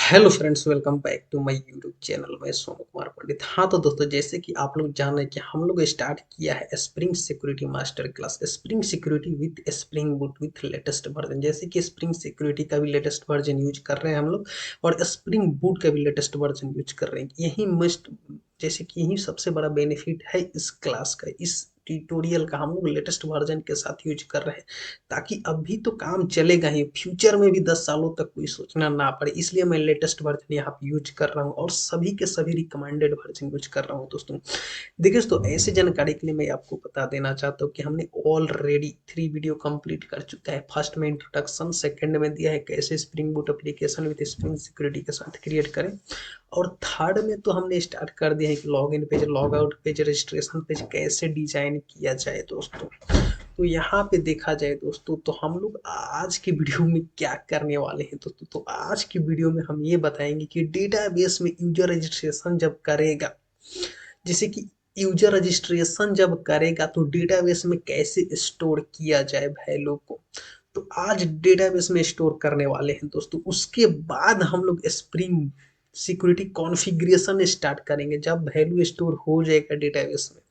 Hello friends, welcome back to my YouTube channel. मैं सोनू कुमार पंडित। हाँ तो दोस्तों, जैसे कि आप लोग जान रहे हैं कि हम लोग स्टार्ट किया है spring security master class, spring security with spring boot with latest version. जैसे कि स्प्रिंग सिक्योरिटी का भी लेटेस्ट वर्जन यूज कर रहे हैं हम लोग, और स्प्रिंग बूट का भी लेटेस्ट वर्जन यूज कर रहे हैं। यही मस्ट जैसे कि यही सबसे बड़ा बेनिफिट है इस क्लास का, इस ट्यूटोरियल का हम लोग लेटेस्ट वर्जन के साथ यूज कर रहे हैं, ताकि अभी तो काम चलेगा ही, फ्यूचर में भी 10 सालों तक कोई सोचना ना पड़े। इसलिए मैं लेटेस्ट वर्जन यहाँ पे यूज कर रहा हूँ और सभी के सभी रिकमेंडेड वर्जन यूज कर रहा हूँ दोस्तों। देखिए दोस्तों, ऐसे जानकारी के लिए मैं आपको बता देना चाहता हूँ कि हमने ऑलरेडी 3 वीडियो कंप्लीट कर चुका है। फर्स्ट में इंट्रोडक्शन, सेकंड में दिया है कैसे spring boot application with spring security के साथ क्रिएट करें, और थर्ड में तो हमने स्टार्ट कर दिया है कि log in page, log out page, registration page कैसे डिजाइन किया जाए दोस्तों। तो यहाँ पे देखा जाए दोस्तों, तो हम लोग आज की वीडियो में क्या करने वाले हैं दोस्तों। तो आज की वीडियो में हम ये बताएंगे कि डेटाबेस में यूजर रजिस्ट्रेशन जब करेगा, जैसे कि यूजर रजिस्ट्रेशन जब करेगा तो डेटाबेस में कैसे स्टोर किया जाए वैल्यू को। तो आज डेटाबेस में स्टोर करने वाले हैं दोस्तों। उसके बाद हम लोग स्प्रिंग सिक्योरिटी कॉन्फ़िगरेशन स्टार्ट करेंगे। जब वैल्यू स्टोर हो जाएगा डेटाबेस में,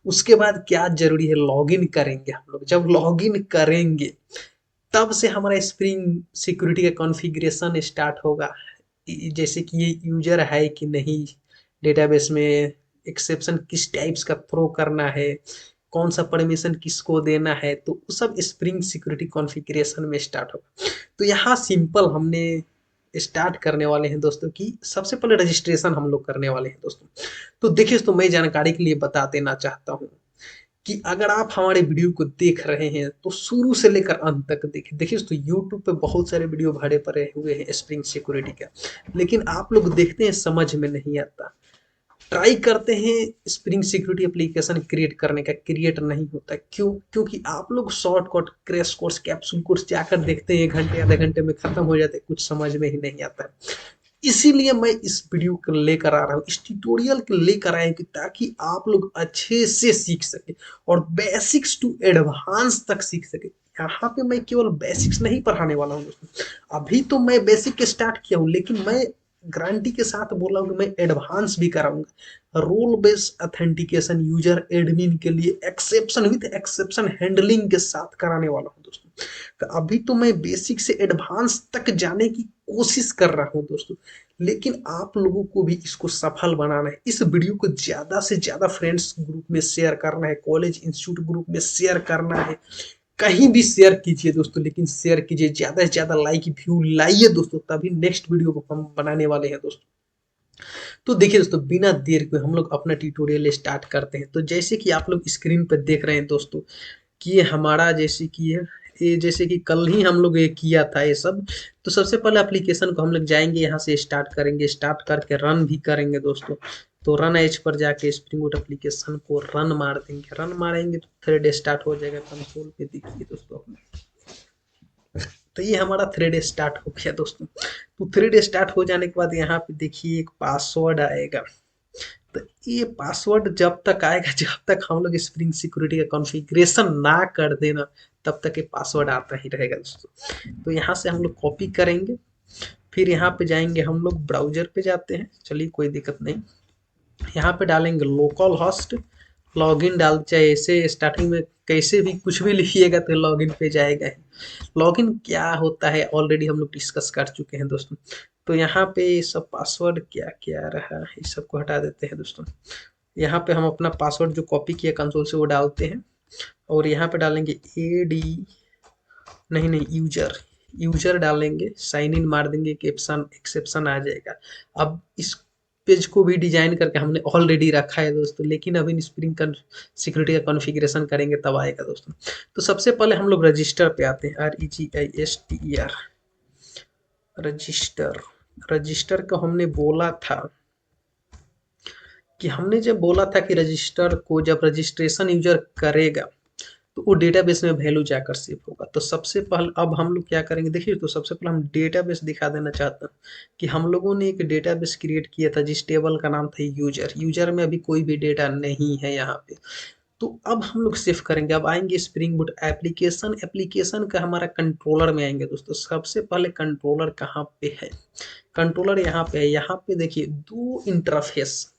उसके बाद क्या जरूरी है, लॉगिन करेंगे हम लोग। जब लॉगिन करेंगे तब से हमारा स्प्रिंग सिक्योरिटी का कॉन्फ़िगरेशन स्टार्ट होगा। जैसे कि ये यूजर है कि नहीं, डेटाबेस में एक्सेप्शन किस टाइप्स का थ्रो करना है, कौन सा परमिशन किसको देना है, तो वो सब स्प्रिंग सिक्योरिटी कॉन्फ़िगरेशन में स्टार्ट होगा। तो यहाँ सिंपल हमने स्टार्ट करने वाले हैं दोस्तों कि सबसे पहले रजिस्ट्रेशन हम लोग करने वाले हैं दोस्तों। तो देखिए दोस्तों, मैं जानकारी के लिए बता देना चाहता हूँ कि अगर आप हमारे वीडियो को देख रहे हैं तो शुरू से लेकर अंत तक देखिए। देखिए दोस्तों, यूट्यूब पे बहुत सारे वीडियो भरे पड़े हुए हैं स्प्रिंग सिक्योरिटी का, लेकिन आप लोग देखते हैं समझ में नहीं आता। ट्राई करते हैं स्प्रिंग सिक्योरिटी एप्लीकेशन क्रिएट करने का, क्रिएट नहीं होता। क्यों? क्योंकि आप लोग shortcut crash course, capsule course जाकर देखते हैं, 1 घंटे आधे घंटे में खत्म हो जाते हैं, कुछ समझ में ही नहीं आता है। इसीलिए मैं इस वीडियो को लेकर आ रहा हूँ, इस ट्यूटोरियल को लेकर आए कि ताकि आप लोग अच्छे से सीख सके और बेसिक्स टू एडवांस तक सीख सके। यहाँ पे मैं केवल बेसिक्स नहीं पढ़ाने वाला हूँ दोस्तों। अभी तो मैं बेसिक स्टार्ट किया हूँ, लेकिन मैं गारंटी के साथ बोल रहा हूँ कि मैं एडवांस भी कराऊंगा। Role based authentication user admin के लिए एक्सेप्शन विद एक्सेप्शन हैंडलिंग के साथ कराने वाला हूँ दोस्तों। तो अभी तो मैं बेसिक से एडवांस तक जाने की कोशिश कर रहा हूँ दोस्तों, लेकिन आप लोगों को भी इसको सफल बनाना है। इस वीडियो को ज़्यादा से ज़्यादा फ्रेंड्स ग्रुप में शेयर करना है, कॉलेज इंस्टीट्यूट ग्रुप में शेयर करना है, कहीं भी शेयर कीजिए दोस्तों, लेकिन शेयर कीजिए, ज़्यादा से ज़्यादा लाइक व्यू लाइए दोस्तों, तभी नेक्स्ट वीडियो को हम बनाने वाले हैं दोस्तों। तो देखिए दोस्तों, बिना देर के हम लोग अपना ट्यूटोरियल स्टार्ट करते हैं। तो जैसे कि आप लोग स्क्रीन पर देख रहे हैं दोस्तों कि ये हमारा जैसे कि ये जैसे कि कल ही हम लोग ये किया था ये सब। तो सबसे पहले एप्लीकेशन को हम लोग जाएंगे, यहाँ से स्टार्ट करेंगे, स्टार्ट करके रन भी करेंगे दोस्तों। तो रन एज पर जाके स्प्रिंग बूट एप्लीकेशन को रन मार देंगे। रन मारेंगे तो थ्रेड स्टार्ट हो जाएगा। कंसोल पे देखिए दोस्तों, तो ये हमारा थ्रेड स्टार्ट हो गया दोस्तों। तो थ्रेड स्टार्ट हो जाने के बाद यहाँ पे देखिए एक पासवर्ड आएगा। तो ये पासवर्ड जब तक आएगा, जब तक हम लोग स्प्रिंग सिक्योरिटी का कॉन्फ़िगरेशन ना कर देना, तब तक ये पासवर्ड आता ही रहेगा दोस्तों। तो यहाँ से हम लोग कॉपी करेंगे, फिर यहाँ पे जाएंगे, हम लोग ब्राउजर पे जाते हैं, चलिए कोई दिक्कत नहीं। यहाँ पे डालेंगे लोकल होस्ट, लॉगिन डाल, चाहे ऐसे स्टार्टिंग में कैसे भी कुछ भी लिखिएगा तो लॉगिन पे जाएगा ही। लॉगिन क्या होता है ऑलरेडी हम लोग डिस्कस कर चुके हैं दोस्तों। तो यहाँ पे सब पासवर्ड क्या क्या रहा है, इस सबको हटा देते हैं दोस्तों। यहाँ पे हम अपना पासवर्ड जो कॉपी किया कंसोल से वो डालते हैं, और यहाँ पे डालेंगे AD, नहीं नहीं, यूजर, यूजर डालेंगे, साइन इन मार देंगे, एक्सेप्शन एक्सेप्शन आ जाएगा। अब इस पेज को भी डिजाइन करके हमने ऑलरेडी रखा है दोस्तों, लेकिन अभी स्प्रिंग का सिक्योरिटी का कॉन्फ़िगरेशन करेंगे तब आएगा दोस्तों। तो सबसे पहले हम लोग रजिस्टर पे आते हैं, REGISTER, रजिस्टर। रजिस्टर को हमने बोला था कि, हमने जब बोला था कि रजिस्टर को जब रजिस्ट्रेशन यूजर करेगा तो वो डेटाबेस में वैल्यू जाकर सेव होगा। तो सबसे पहले अब हम लोग क्या करेंगे, देखिए तो सबसे पहले हम डेटाबेस दिखा देना चाहता हूँ कि हम लोगों ने एक डेटाबेस क्रिएट किया था जिस टेबल का नाम था यूजर। यूजर में अभी कोई भी डेटा नहीं है यहाँ पे। तो अब हम लोग सेव करेंगे। अब आएंगे स्प्रिंग बूट एप्लीकेशन, एप्लीकेशन का हमारा कंट्रोलर में आएंगे दोस्तों। सबसे पहले कंट्रोलर कहाँ पे है, कंट्रोलर यहाँ पे है, यहाँ पे देखिए दो इंटरफेस,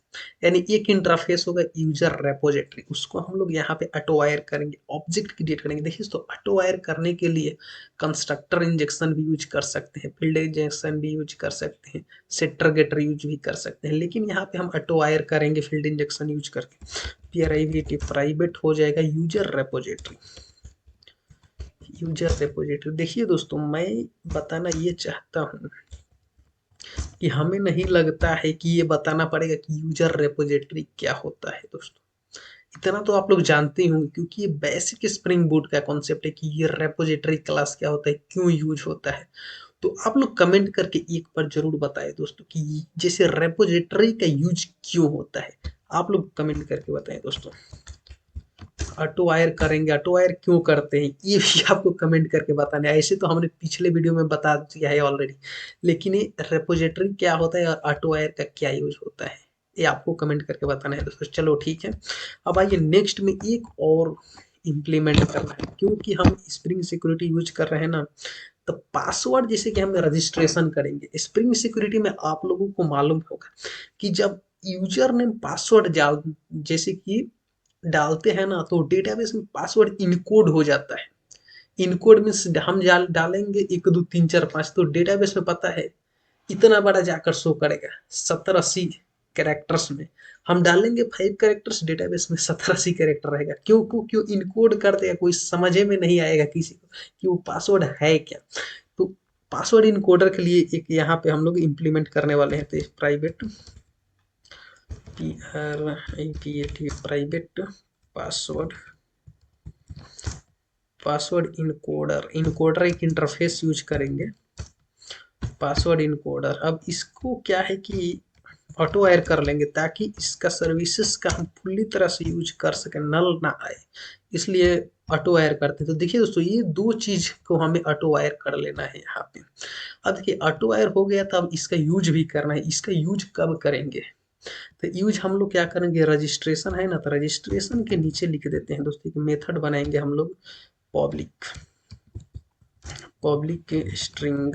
यानी एक इंटरफेस होगा यूजर रेपोजिटरी, उसको हम लोग यहाँ पे ऑटो वायर करेंगे, ऑब्जेक्ट क्रिएट करेंगे। देखिए तो ऑटो वायर करने के लिए कंस्ट्रक्टर इंजेक्शन भी यूज कर सकते हैं, फील्ड इंजेक्शन भी यूज कर सकते हैं, सेटर गेटर यूज भी कर सकते हैं, लेकिन यहाँ पे हम ऑटो वायर करेंगे फील्ड इंजेक्शन यूज करके। प्राइवेट प्राइवेट हो जाएगा यूजर रेपोजिटरी, यूजर रेपोजिटरी। देखिए दोस्तों मैं बताना ये चाहता हूँ कि हमें नहीं लगता है कि ये बताना पड़ेगा कि यूजर रेपोजिटरी क्या होता है दोस्तों, इतना तो आप लोग जानते ही होंगे, क्योंकि ये बेसिक स्प्रिंग बूट का कॉन्सेप्ट है कि ये रेपोजिटरी क्लास क्या होता है, क्यों यूज होता है। तो आप लोग कमेंट करके एक बार जरूर बताएं दोस्तों कि जैसे रेपोजिटरी का यूज क्यों होता है, आप लोग कमेंट करके बताएं दोस्तों। ऑटो वायर करेंगे, ऑटो वायर क्यों करते हैं ये भी आपको कमेंट करके बताना है। ऐसे तो हमने पिछले वीडियो में बता दिया है ऑलरेडी, लेकिन ये रेपोजिटरी क्या होता है और ऑटो वायर का क्या यूज होता है ये आपको कमेंट करके बताना है दोस्तों। चलो ठीक है, अब आइए नेक्स्ट में एक और इम्प्लीमेंट करना है, क्योंकि हम स्प्रिंग सिक्योरिटी यूज कर रहे हैं ना, तो पासवर्ड जैसे कि हम रजिस्ट्रेशन करेंगे स्प्रिंग सिक्योरिटी में, आप लोगों को मालूम होगा कि जब यूजर नेम पासवर्ड डाल जैसे कि डालते हैं ना, तो डेटाबेस में पासवर्ड इनकोड हो जाता है। इनकोड में हम डालेंगे 1 2 3 4 5, तो डेटाबेस में पता है इतना बड़ा जाकर शो करेगा 70 80 कैरेक्टर्स में। हम डालेंगे 5 कैरेक्टर्स, डेटाबेस में 70 80 कैरेक्टर रहेगा। क्यों क्यों क्यों इनकोड कर देगा, कोई समझे में नहीं आएगा किसी को कि वो पासवर्ड है क्या। तो पासवर्ड इनकोडर के लिए एक यहाँ पे हम लोग इम्प्लीमेंट करने वाले हैं, तो private private password, password encoder, encoder एक इंटरफेस यूज करेंगे, पासवर्ड इनकोडर। अब इसको क्या है कि ऑटो वायर कर लेंगे ताकि इसका सर्विसेज का हम पूरी तरह से यूज कर सकें, नल ना आए, इसलिए ऑटो वायर करते हैं। तो देखिए दोस्तों ये दो चीज को हमें ऑटो वायर कर लेना है यहाँ पे। अब देखिए ऑटो वायर हो गया, तो अब इसका यूज भी करना है। इसका यूज कब करेंगे, तो यूज हम लोग क्या करेंगे, रजिस्ट्रेशन है ना, तो रजिस्ट्रेशन के नीचे लिख देते हैं दोस्तों कि मेथड बनाएंगे हम लोग पब्लिक, पब्लिक के स्ट्रिंग,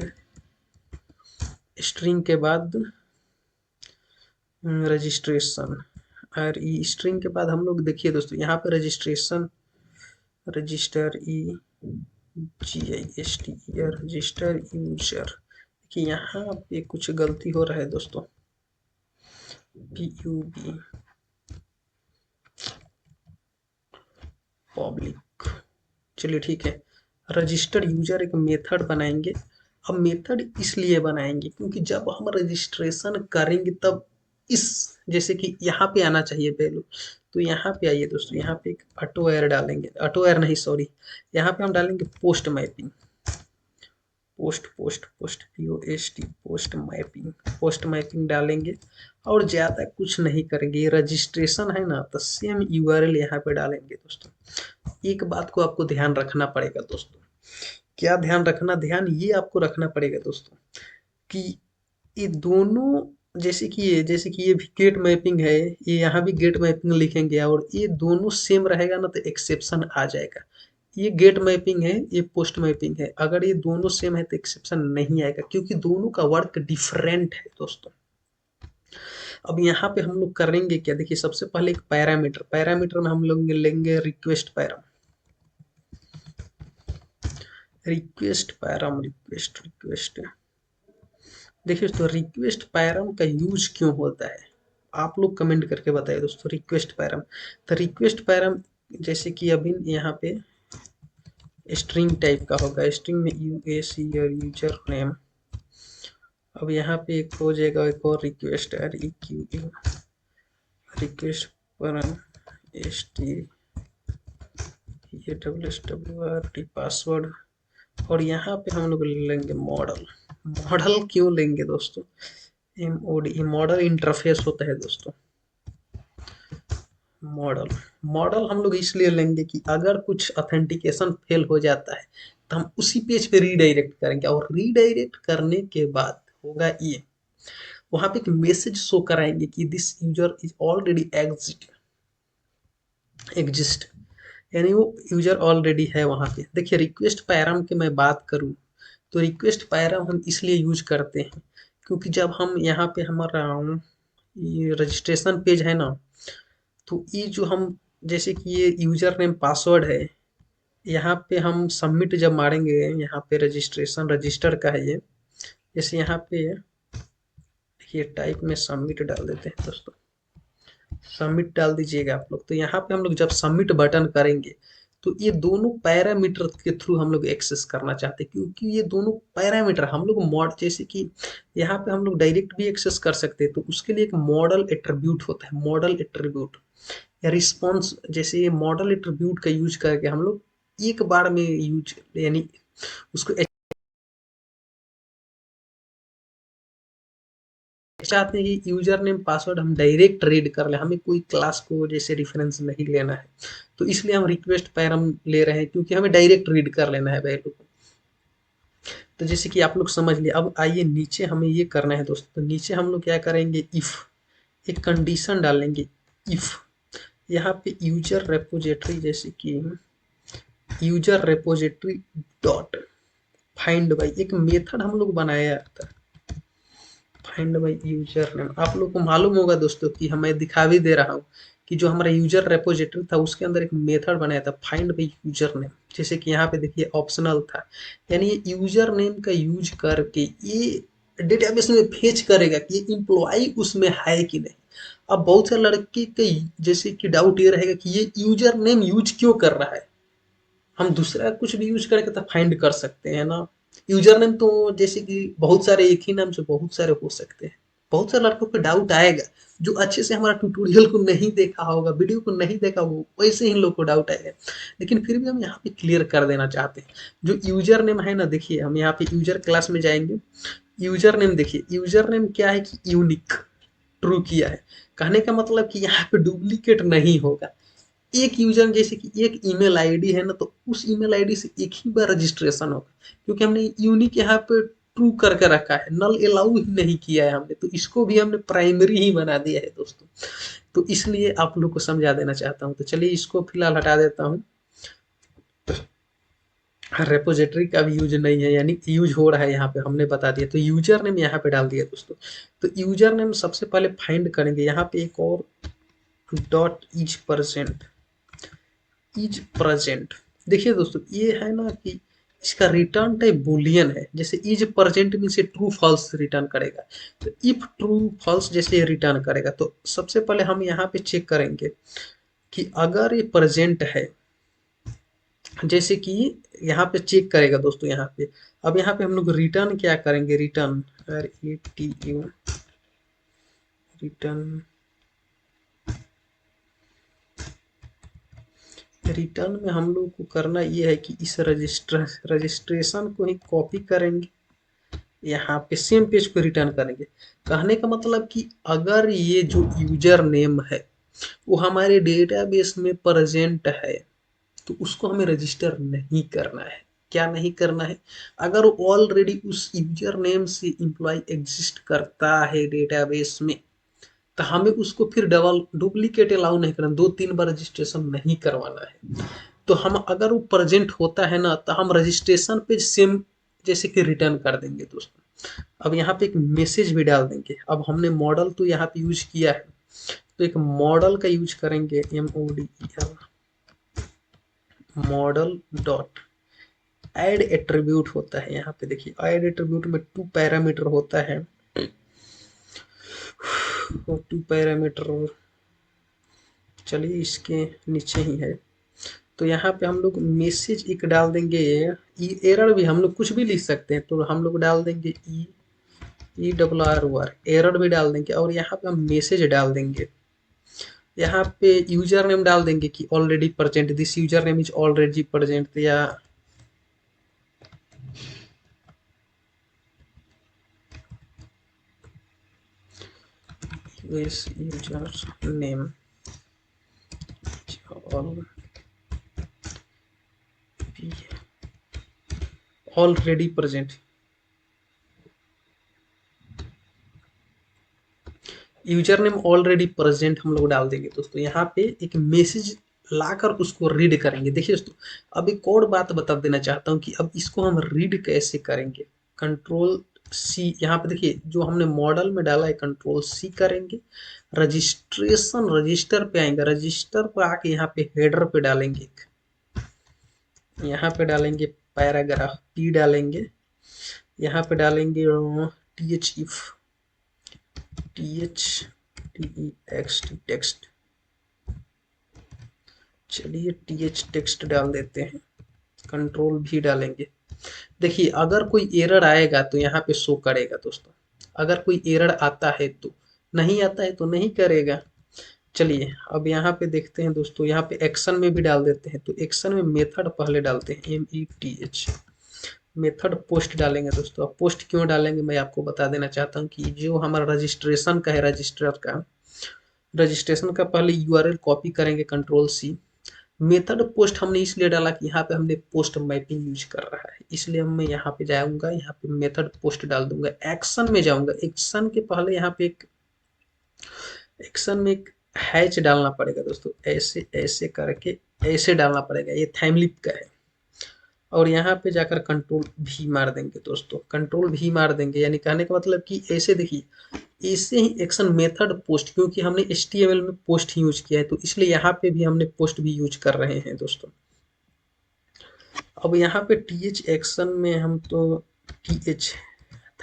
स्ट्रिंग के बाद रजिस्ट्रेशन, और ई स्ट्रिंग के बाद हम लोग देखिए दोस्तों यहाँ पे रजिस्ट्रेशन, रजिस्टर ई GIST रजिस्टर यूजर, कि यहाँ पे कुछ गलती हो रहा है दोस्तों, PUB पब्लिक, चलिए ठीक है। रजिस्टर्ड यूजर एक मेथड बनाएंगे। अब मेथड इसलिए बनाएंगे क्योंकि जब हम रजिस्ट्रेशन करेंगे तब इस जैसे कि यहाँ पे आना चाहिए वैल्यू, तो यहाँ पे आइए दोस्तों, यहाँ पे एक ऑटो एयर डालेंगे, ऑटो एयर नहीं सॉरी, यहाँ पे हम डालेंगे post mapping, post post post POST post mapping, post mapping डालेंगे और ज़्यादा कुछ नहीं करेंगे। ये रजिस्ट्रेशन है ना, तो सेम URL यहाँ पे डालेंगे दोस्तों। एक बात को आपको ध्यान रखना पड़ेगा दोस्तों, क्या ध्यान रखना, ध्यान ये आपको रखना पड़ेगा दोस्तों कि ये दोनों जैसे कि ये भी गेट मैपिंग है, ये यहाँ भी गेट मैपिंग लिखेंगे और ये दोनों सेम रहेगा ना, तो एक्सेप्शन आ जाएगा। ये गेट मैपिंग है, ये पोस्ट मैपिंग है, अगर ये दोनों सेम है तो एक्सेप्शन नहीं आएगा, क्योंकि दोनों का वर्क डिफरेंट है दोस्तों। अब यहाँ पे हम लोग करेंगे क्या, देखिए सबसे पहले एक पैरामीटर, पैरामीटर में हम लोग लेंगे request params, request params, request request. देखिए दोस्तों रिक्वेस्ट पैराम का यूज क्यों होता है, आप लोग कमेंट करके बताइए दोस्तों। रिक्वेस्ट पैराम, तो रिक्वेस्ट पैराम जैसे कि अभी यहाँ पे स्ट्रिंग टाइप का होगा, स्ट्रिंग में UAC और यूजर नेम। अब यहाँ पे एक हो जाएगा एक और request REQU, request params STWRT password, और यहाँ पे हम लोग लेंगे मॉडल। मॉडल क्यों लेंगे दोस्तों, MOD मॉडल इंटरफेस होता है दोस्तों। मॉडल, मॉडल हम लोग इसलिए लेंगे कि अगर कुछ ऑथेंटिकेशन फेल हो जाता है तो हम उसी पेज पे रीडायरेक्ट करेंगे, और रीडायरेक्ट करने के बाद होगा ये, वहां पे एक मैसेज शो कराएंगे कि this user is already exist, यानी वो यूजर ऑलरेडी है वहां पे। देखिए रिक्वेस्ट पैराम की मैं बात करूं, तो रिक्वेस्ट पैराम हम इसलिए यूज करते हैं क्योंकि जब हम यहाँ पे हमारा ये रजिस्ट्रेशन पेज है ना, तो ये जो हम जैसे कि ये यूजर नेम पासवर्ड है, यहाँ पे हम सबमिट जब मारेंगे, यहाँ पे रजिस्ट्रेशन रजिस्टर का है ये, जैसे यहाँ पे ये टाइप में सबमिट डाल देते हैं दोस्तों, सबमिट डाल दीजिएगा आप लोग। तो यहाँ पे हम लोग जब सबमिट बटन करेंगे, तो ये दोनों पैरामीटर के थ्रू हम लोग एक्सेस करना चाहते हैं, क्योंकि ये दोनों पैरामीटर हम लोग मॉड जैसे कि यहाँ पे हम लोग डायरेक्ट भी एक्सेस कर सकते हैं, तो उसके लिए एक मॉडल एट्रीब्यूट होता है, मॉडल एट्रीब्यूट या रिस्पॉन्स, जैसे ये मॉडल एट्रीब्यूट का यूज करके हम लोग एक बार में यूज यानी उसको चाहते हैं कि यूजर नेम पासवर्ड हम डायरेक्ट रीड कर ले, हमें कोई क्लास को जैसे रेफरेंस नहीं लेना है, तो इसलिए हम रिक्वेस्ट पैरम ले रहे हैं, क्योंकि हमें डायरेक्ट रीड कर लेना है वैल्यू को। तो जैसे कि आप लोग समझ लिए, अब आइए नीचे हमें ये करना है दोस्तों। तो नीचे हम लोग क्या करेंगे, इफ एक कंडीशन डालेंगे, इफ यहाँ पे यूजर रेपोजिटरी, जैसे कि user repository dot find by, एक मेथड हम लोग बनाया था, फाइंड बाई यूजर नेम। आप लोग को मालूम होगा दोस्तों कि हमें दिखा भी दे रहा हूँ कि जो हमारा यूजर रेपोजिटरी था उसके अंदर एक मेथड बनाया था, फाइंड बाई यूजर नेम, जैसे कि यहाँ पे देखिए ऑप्शनल था, यानी ये यूजर नेम का यूज करके ये डेटाबेस में फेच करेगा कि ये इम्प्लॉय उसमें है कि नहीं। अब बहुत से लड़के के जैसे कि डाउट ये रहेगा कि ये यूजर नेम यूज क्यों कर रहा है, हम दूसरा कुछ भी यूज करके तो फाइंड कर सकते हैं ना। यूजर नेम तो जैसे कि बहुत सारे एक ही नाम से बहुत सारे हो सकते हैं, बहुत सारे लड़कों को डाउट आएगा, जो अच्छे से हमारा ट्यूटोरियल को नहीं देखा होगा, वीडियो को नहीं देखा, वो वैसे ही लोग को डाउट आएगा। लेकिन फिर भी हम यहाँ पे क्लियर कर देना चाहते हैं, जो यूजर नेम है ना, देखिए हम यहाँ पे यूजर क्लास में जाएंगे, यूजर नेम देखिए, यूजर नेम क्या है कि यूनिक ट्रू किया है, कहने का मतलब कि यहाँ पे डुप्लीकेट नहीं होगा। एक यूजर जैसे कि एक ईमेल आईडी है ना, तो उस ईमेल आईडी से एक ही बार रजिस्ट्रेशन होगा, क्योंकि हमने यूनिक यहाँ पे ट्रू करके रखा है, नल अलाउ ही नहीं किया है हमने, तो इसको भी हमने प्राइमरी ही बना दिया है दोस्तों। तो इसलिए आप लोग को समझा देना चाहता हूँ। तो चलिए इसको फिलहाल हटा देता हूँ, रेपोजिटरी का भी यूज नहीं है, यानी यूज हो रहा है यहाँ पे हमने बता दिया। तो यूजर नेम यहाँ पे डाल दिया दोस्तों। तो यूजर नेम सबसे पहले फाइंड करेंगे, यहाँ पे एक और डॉट इज प्रेजेंट। देखिए दोस्तों ये है ना कि इसका रिटर्न टाइप बुलियन है, जैसे इज प्रेजेंट में से ट्रू फॉल्स रिटर्न करेगा, तो इफ ट्रू फॉल्स जैसे रिटर्न करेगा। तो सबसे पहले हम यहाँ पे चेक करेंगे कि अगर ये प्रेजेंट है, जैसे कि यहाँ पे चेक करेगा दोस्तों यहाँ पे। अब यहाँ पे हम लोग रिटर्न क्या करेंगे, रिटर्न RETU रिटर्न, रिटर्न में हम लोग को करना ये है कि इस रजिस्ट्रेशन को ही कॉपी करेंगे, यहाँ पे सेम पेज को रिटर्न करेंगे। कहने का मतलब कि अगर ये जो यूजर नेम है वो हमारे डेटाबेस में प्रेजेंट है, तो उसको हमें रजिस्टर नहीं करना है। क्या नहीं करना है, अगर ऑलरेडी उस यूजर नेम से इम्प्लॉय एग्जिस्ट करता है डेटाबेस में, तो हमें उसको फिर डबल डुप्लीकेट अलाउ नहीं करना, 2-3 बार रजिस्ट्रेशन नहीं करवाना है। तो हम अगर वो प्रेजेंट होता है ना, तो हम रजिस्ट्रेशन पे सेम जैसे कि रिटर्न कर देंगे दोस्तों। अब यहाँ पे एक मैसेज भी डाल देंगे। अब हमने मॉडल तो यहाँ पे यूज किया है, तो एक मॉडल का यूज करेंगे, MODEL model dot add attribute होता है। यहाँ पे देखिए ऐड एट्रीब्यूट में 2 पैरामीटर होता है, और 2 पैरामीटर चलिए इसके नीचे ही है। तो यहाँ पे हम लोग मैसेज एक डाल देंगे, एरर भी हम लोग कुछ भी लिख सकते हैं, तो हम लोग डाल देंगे ERR एरर भी डाल देंगे, और यहाँ पे हम मैसेज डाल देंगे। यहाँ पे यूजर नेम डाल देंगे कि already present, this user name is already present, या this user name already present. User name already present हम लोग डाल देंगे दोस्तों। यहाँ पे एक मैसेज लाकर उसको रीड करेंगे। देखिए दोस्तों, अब एक और बात बता देना चाहता हूँ कि अब इसको हम रीड कैसे करेंगे। कंट्रोल सी, यहाँ पे देखिए जो हमने मॉडल में डाला है कंट्रोल सी करेंगे, रजिस्ट्रेशन रजिस्टर पे आएंगे, रजिस्टर पे आके यहाँ पे हेडर पे डालेंगे, यहाँ पे डालेंगे पैराग्राफ पी डालेंगे, यहाँ पे डालेंगे T H if, T H T E x T text, चलिए टी एच टेक्स्ट डाल देते हैं, कंट्रोल भी डालेंगे। देखिए अगर कोई एरर आएगा तो यहाँ पे शो करेगा दोस्तों, अगर कोई एरर आता है तो, नहीं आता है तो नहीं करेगा। चलिए अब यहाँ पे देखते हैं दोस्तों, यहाँ पे एक्शन में भी डाल देते हैं, तो एक्शन में मेथड पहले डालते हैं, M E T H, method post डालेंगे दोस्तों। अब पोस्ट क्यों डालेंगे मैं आपको बता देना चाहता हूँ कि जो हमारा रजिस्ट्रेशन का है, रजिस्ट्रर का, रजिस्ट्रेशन का पहले यूआरएल कॉपी करेंगे कंट्रोल सी। मेथड पोस्ट हमने इसलिए डाला कि यहाँ पे हमने पोस्ट मैपिंग यूज कर रहा है, इसलिए मैं यहाँ पे जाऊंगा, यहाँ पे मेथड पोस्ट डाल दूंगा। एक्शन में जाऊंगा, एक्शन के पहले यहाँ पे एक, एक्शन में एक हैच डालना पड़ेगा दोस्तों, ऐसे ऐसे करके ऐसे डालना पड़ेगा, ये थैमलिप का है। और यहाँ पे जाकर कंट्रोल भी मार देंगे दोस्तों, कंट्रोल भी मार देंगे, यानी कहने का मतलब कि ऐसे देखिए, ऐसे ही एक्शन मेथड पोस्ट, क्योंकि हमने HTML में पोस्ट यूज किया है तो इसलिए यहाँ पे भी हमने पोस्ट भी यूज कर रहे हैं दोस्तों। अब यहाँ पे टी एच एक्शन में हम तो टी एच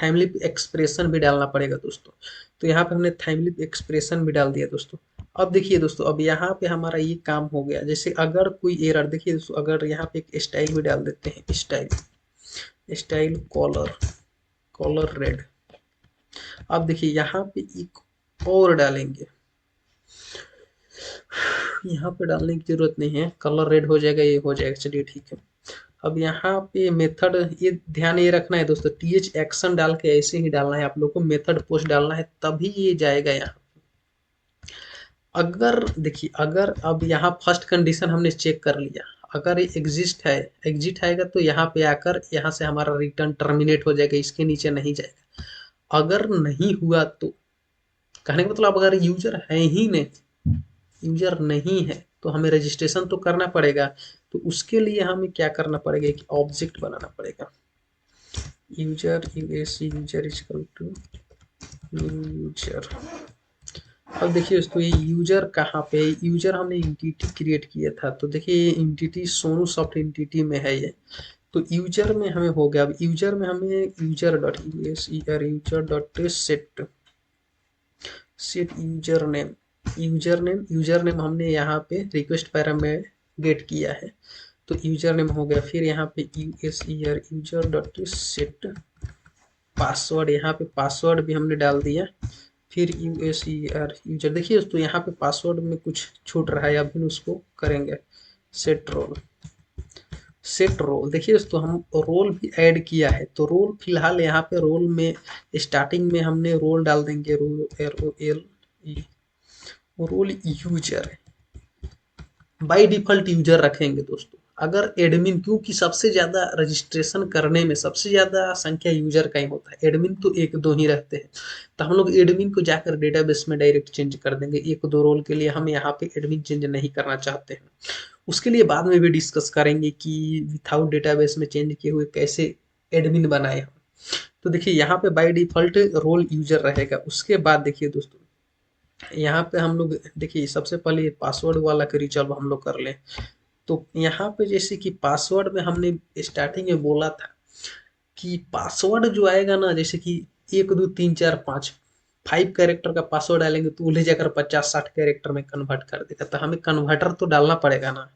थैमलिप एक्सप्रेशन भी डालना पड़ेगा दोस्तों, तो यहाँ पे हमने थैमलिप एक्सप्रेशन भी डाल दिया दोस्तों। अब देखिए दोस्तों, अब यहाँ पे हमारा ये काम हो गया। जैसे अगर कोई एरर, देखिए दोस्तों अगर यहाँ पे एक स्टाइल भी डाल देते हैं, style, style colour, colour red. अब देखिए यहाँ पे एक और डालेंगे, यहाँ पे डालने की जरूरत नहीं है, कलर रेड हो जाएगा, ये हो जाएगा, चलिए ठीक है। अब यहाँ पे मेथड, ये ध्यान ये रखना है दोस्तों, टी एच एक्शन डाल के ऐसे ही डालना है आप लोग को, मेथड पोस्ट डालना है तभी ये जाएगा यहाँ। अगर देखिए, अगर अब यहाँ फर्स्ट कंडीशन हमने चेक कर लिया, अगर ये एग्जिस्ट है, एग्जिट आएगा तो यहाँ पे आकर यहाँ से हमारा रिटर्न टर्मिनेट हो जाएगा, इसके नीचे नहीं जाएगा। अगर नहीं हुआ तो, कहने का मतलब अगर यूजर है ही नहीं, यूजर नहीं है तो हमें रजिस्ट्रेशन तो करना पड़ेगा, तो उसके लिए हमें क्या करना पड़ेगा, एक ऑब्जेक्ट बनाना पड़ेगा, user US user equal to user. अब देखिए दोस्तों ये यूजर कहाँ पे, यूजर हमने इंटिटी क्रिएट किया था, तो देखिए ये इंटिटी सोनू सॉफ्ट इंटिटी में है ये, तो यूजर में हमें हो गया। अब यूजर में हमें user dot U S E R user dot set, set user name, user name हमने यहाँ पे रिक्वेस्ट पैरामीटर में गेट किया है, तो यूजर नेम हो गया। फिर यहाँ पे यूएसईआर यूजर डॉट सेट पासवर्ड, यहाँ पे पासवर्ड भी हमने डाल दिया। फिर यूएसईआर यूजर, देखिए दोस्तों यहाँ पे पासवर्ड में कुछ छूट रहा है, अभी उसको करेंगे। सेट रोल, सेट रोल, देखिए दोस्तों हम रोल भी ऐड किया है, तो रोल फिलहाल यहाँ पे रोल में स्टार्टिंग में हमने रोल डाल देंगे, role role user, by default user रखेंगे दोस्तों। अगर एडमिन, क्योंकि सबसे ज्यादा रजिस्ट्रेशन करने में सबसे ज्यादा संख्या यूजर का ही होता है, एडमिन तो एक दो ही रहते हैं, तो हम लोग एडमिन को जाकर डेटाबेस में डायरेक्ट चेंज कर देंगे। एक दो रोल के लिए हम यहाँ पे एडमिन चेंज नहीं करना चाहते हैं, उसके लिए बाद में भी डिस्कस करेंगे कि विथाउट डेटाबेस में चेंज किए हुए कैसे एडमिन बनाए हम। तो देखिए यहाँ पे बाय डिफॉल्ट रोल यूजर रहेगा। उसके बाद देखिए दोस्तों, यहाँ पे हम लोग देखिए सबसे पहले पासवर्ड वाला का रिजॉल्व हम लोग कर लें। तो यहाँ पे जैसे कि पासवर्ड में हमने स्टार्टिंग में बोला था कि पासवर्ड जो आएगा ना, जैसे कि 1 2 3 4 5 5 कैरेक्टर का पासवर्ड डालेंगे तो वो ले जाकर 50 60 कैरेक्टर में कन्वर्ट कर देगा, तो हमें कन्वर्टर तो डालना पड़ेगा ना।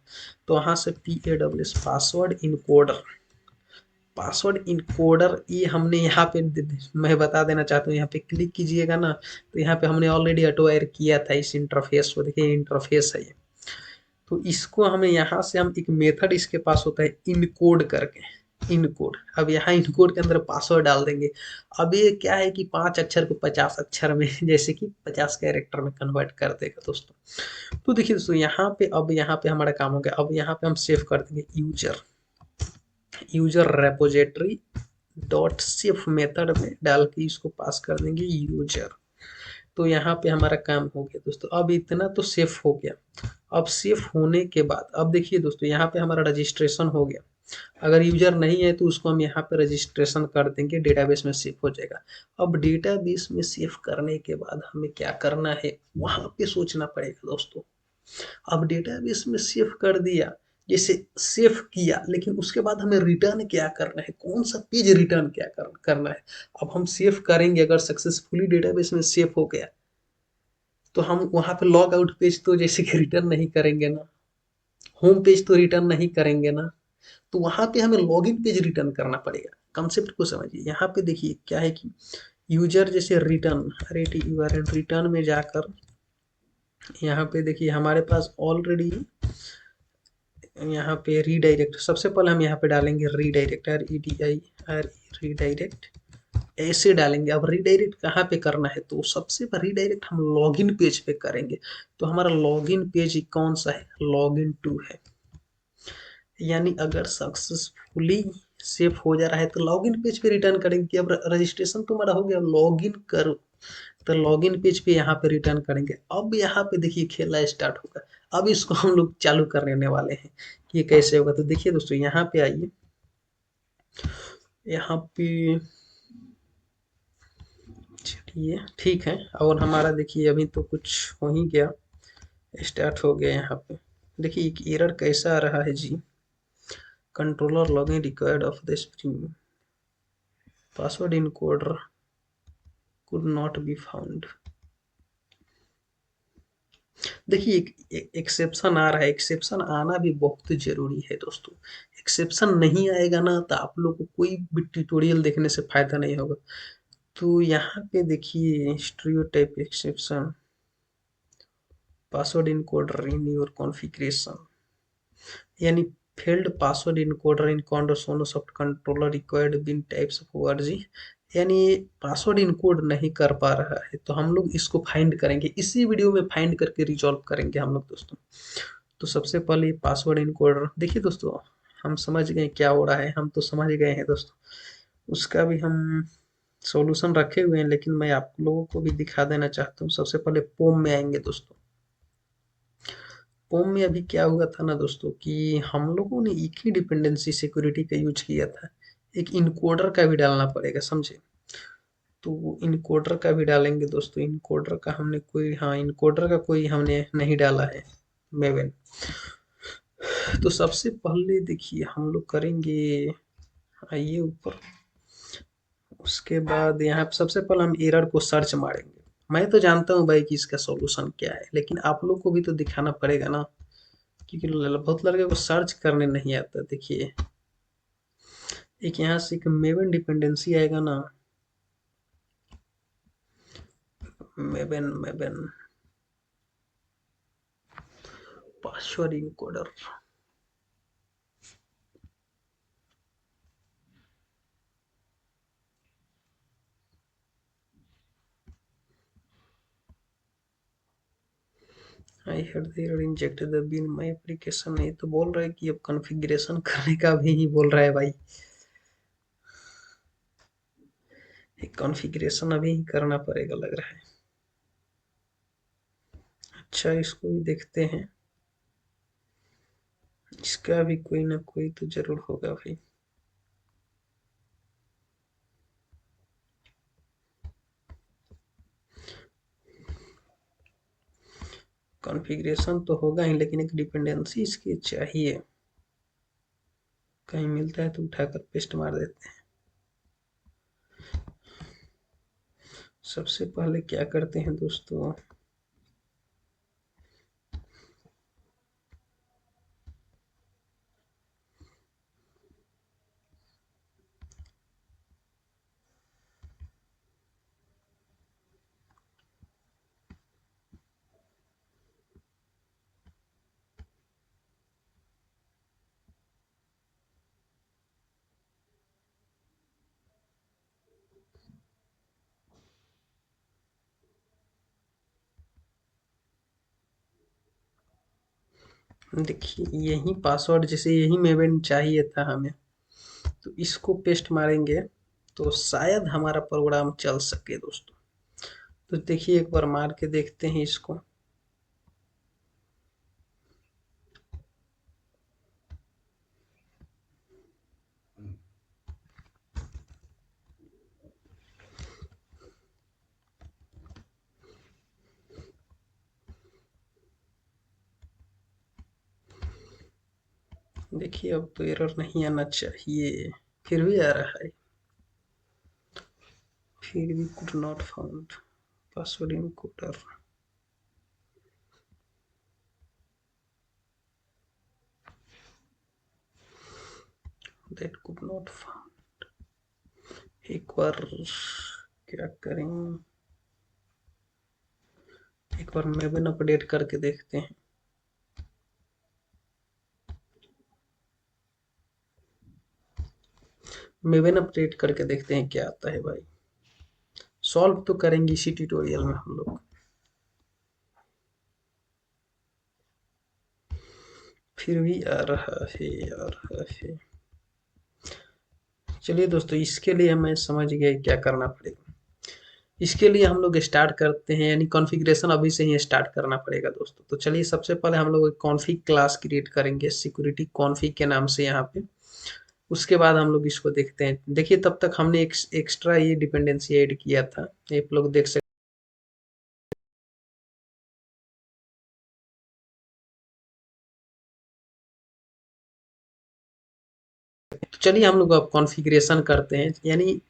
तो वहां से PAWS password encoder, password encoder ये हमने यहाँ पे मैं बता देना चाहता हूँ, यहाँ पे क्लिक कीजिएगा ना, तो यहाँ पे हमने ऑलरेडी ऑटो एड किया था इस इंटरफेस को, देखिए इंटरफेस है ये। तो इसको हमें यहाँ से हम एक मेथड इसके पास होता है इनकोड करके, इनकोड। अब यहाँ इनकोड के अंदर पासवर्ड डाल देंगे। अब ये क्या है कि 5 अक्षर को 50 अक्षर में जैसे कि 50 कैरेक्टर में कन्वर्ट कर देगा दोस्तों। तो देखिए दोस्तों यहाँ पे, अब यहाँ पे हमारा काम हो गया। अब यहाँ पे हम सेव कर देंगे user, user repository dot safe method में डाल के इसको पास कर देंगे यूजर। तो यहाँ पे हमारा काम हो गया दोस्तों। अब इतना तो सेफ हो गया। अब सेफ होने के बाद अब देखिए दोस्तों यहाँ पे हमारा रजिस्ट्रेशन हो गया। अगर यूजर नहीं है तो उसको हम यहाँ पे रजिस्ट्रेशन कर देंगे, डेटाबेस में सेव हो जाएगा। अब डेटाबेस में सेव करने के बाद हमें क्या करना है, वहां पे सोचना पड़ेगा दोस्तों। अब डेटाबेस में सेव कर दिया, जैसे सेव किया, लेकिन उसके बाद हमें रिटर्न क्या करना है, कौन सा पेज रिटर्न क्या करना है। अब हम सेव करेंगे, अगर सक्सेसफुली डेटाबेस में सेव हो गया तो हम वहां पे लॉग आउट पेज तो जैसे कि रिटर्न नहीं करेंगे ना, होम पेज तो रिटर्न नहीं करेंगे ना, तो वहां पे हमें लॉगिन पेज रिटर्न करना पड़ेगा। कंसेप्ट को समझिए। यहाँ पे देखिए क्या है कि यूजर जैसे रिटर्न, अरे यूआरएल रिटर्न में जाकर यहाँ पे देखिए हमारे पास ऑलरेडी यहाँ पे रीडायरेक्ट, सबसे पहले हम यहाँ पे डालेंगे रीडायरेक्ट, REDI रीडायरेक्ट, ऐसे डालेंगे। अब रीडायरेक्ट कहाँ पे करना है, तो सबसे पहले रीडायरेक्ट हम लॉगिन पेज पे करेंगे। तो हमारा लॉगिन पेज कौन सा है, लॉगिन टू है। यानी अगर सक्सेसफुली सेव हो जा रहा है तो लॉगिन पेज पे रिटर्न करेंगे कि अब रजिस्ट्रेशन तुम्हारा हो गया, लॉगिन करो। तो लॉगिन पेज पे यहाँ पे रिटर्न करेंगे। अब यहाँ पे देखिए खेला स्टार्ट होगा। अब इसको हम लोग चालू करने वाले हैं कि ये कैसे होगा। तो देखिए दोस्तों यहाँ पे आइए, यहाँ पे चलिए ठीक है। और हमारा देखिए अभी तो कुछ हो ही गया, स्टार्ट हो गया। यहाँ पे देखिए एक एरर कैसा आ रहा है जी, controller login required of the spring password encoder could not be found। देखिए एक एक्सेप्शन आ रहा है, एक्सेप्शन आना भी बहुत जरूरी है दोस्तों। एक्सेप्शन नहीं आएगा ना तो आप लोग को कोई भी ट्यूटोरियल देखने से फायदा नहीं होगा। तो यहाँ पे देखिए stereotype exception, password encoder in your configuration, यानी failed password encoder in Sonosoft controller required bean types of ORG, यानी पासवर्ड इनकोड नहीं कर पा रहा है। तो हम लोग इसको फाइंड करेंगे, इसी वीडियो में फाइंड करके रिजॉल्व करेंगे हम लोग दोस्तों। तो सबसे पहले पासवर्ड इनकोडर देखिए दोस्तों, हम समझ गए क्या हो रहा है, हम तो समझ गए हैं दोस्तों। उसका भी हम सॉल्यूशन रखे हुए हैं, लेकिन मैं आप लोगों को भी दिखा देना चाहता हूँ। सबसे पहले पोम में आएंगे दोस्तों। पोम में अभी क्या हुआ था ना दोस्तों कि हम लोगों ने एक ही डिपेंडेंसी सिक्योरिटी का यूज किया था, एक इनकोडर का भी डालना पड़ेगा, समझे। तो इनकोडर का भी डालेंगे दोस्तों। इनकोडर का हमने कोई, हाँ इनकोडर का कोई हमने नहीं डाला है, मेवन। तो सबसे पहले देखिए हम लोग करेंगे, आइए ऊपर। उसके बाद यहाँ पे सबसे पहले हम एरर को सर्च मारेंगे। मैं तो जानता हूँ भाई कि इसका सॉल्यूशन क्या है, लेकिन आप लोग को भी तो दिखाना पड़ेगा ना, क्योंकि बहुत लड़के को सर्च करने नहीं आता। देखिए एक यहाँ से एक मेवन डिपेंडेंसी आएगा ना, Maven Maven password encoder. I had there injected the bean my application, नहीं तो बोल रहा है कि अब कॉन्फ़िगरेशन करने का भी ही बोल रहा है भाई। एक कॉन्फ़िगरेशन अभी ही करना पड़ेगा लग रहा है। अच्छा इसको भी देखते हैं, इसका भी कोई ना कोई तो जरूर होगा भाई। कॉन्फ़िगरेशन तो होगा ही, लेकिन एक डिपेंडेंसी इसकी चाहिए। कहीं मिलता है तो उठाकर पेस्ट मार देते हैं। सबसे पहले क्या करते हैं दोस्तों, देखिए यही पासवर्ड, जैसे यही मेवन चाहिए था हमें, तो इसको पेस्ट मारेंगे तो शायद हमारा प्रोग्राम चल सके दोस्तों। तो देखिए एक बार मार के देखते हैं इसको। देखिए अब तो एरर नहीं आना चाहिए, फिर भी आ रहा है। फिर भी could not found password encoder. That could not found. एक बार क्या करें, एक बार मेवन अपडेट करके देखते हैं। मेवन अपडेट करके देखते हैं क्या आता है भाई। सॉल्व तो करेंगे इसी ट्यूटोरियल में हम लोग। फिर भी आ रहा है। चलिए दोस्तों, इसके लिए मैं समझ गया क्या करना पड़ेगा। इसके लिए हम लोग स्टार्ट करते हैं, यानी कॉन्फ़िगरेशन अभी से ही स्टार्ट करना पड़ेगा दोस्तों। तो चलिए सबसे पहले हम लोग एक कॉन्फ़िग क्लास क्रिएट करेंगे सिक्योरिटी कॉन्फ़िग के नाम से यहाँ पे। उसके बाद हम लोग इसको देखते हैं। देखिए तब तक हमने एक एक्स्ट्रा ये डिपेंडेंसी ऐड किया था, ये आप लोग देख सकते हैं। तो चलिए हम लोग अब कॉन्फ़िगरेशन करते हैं, यानी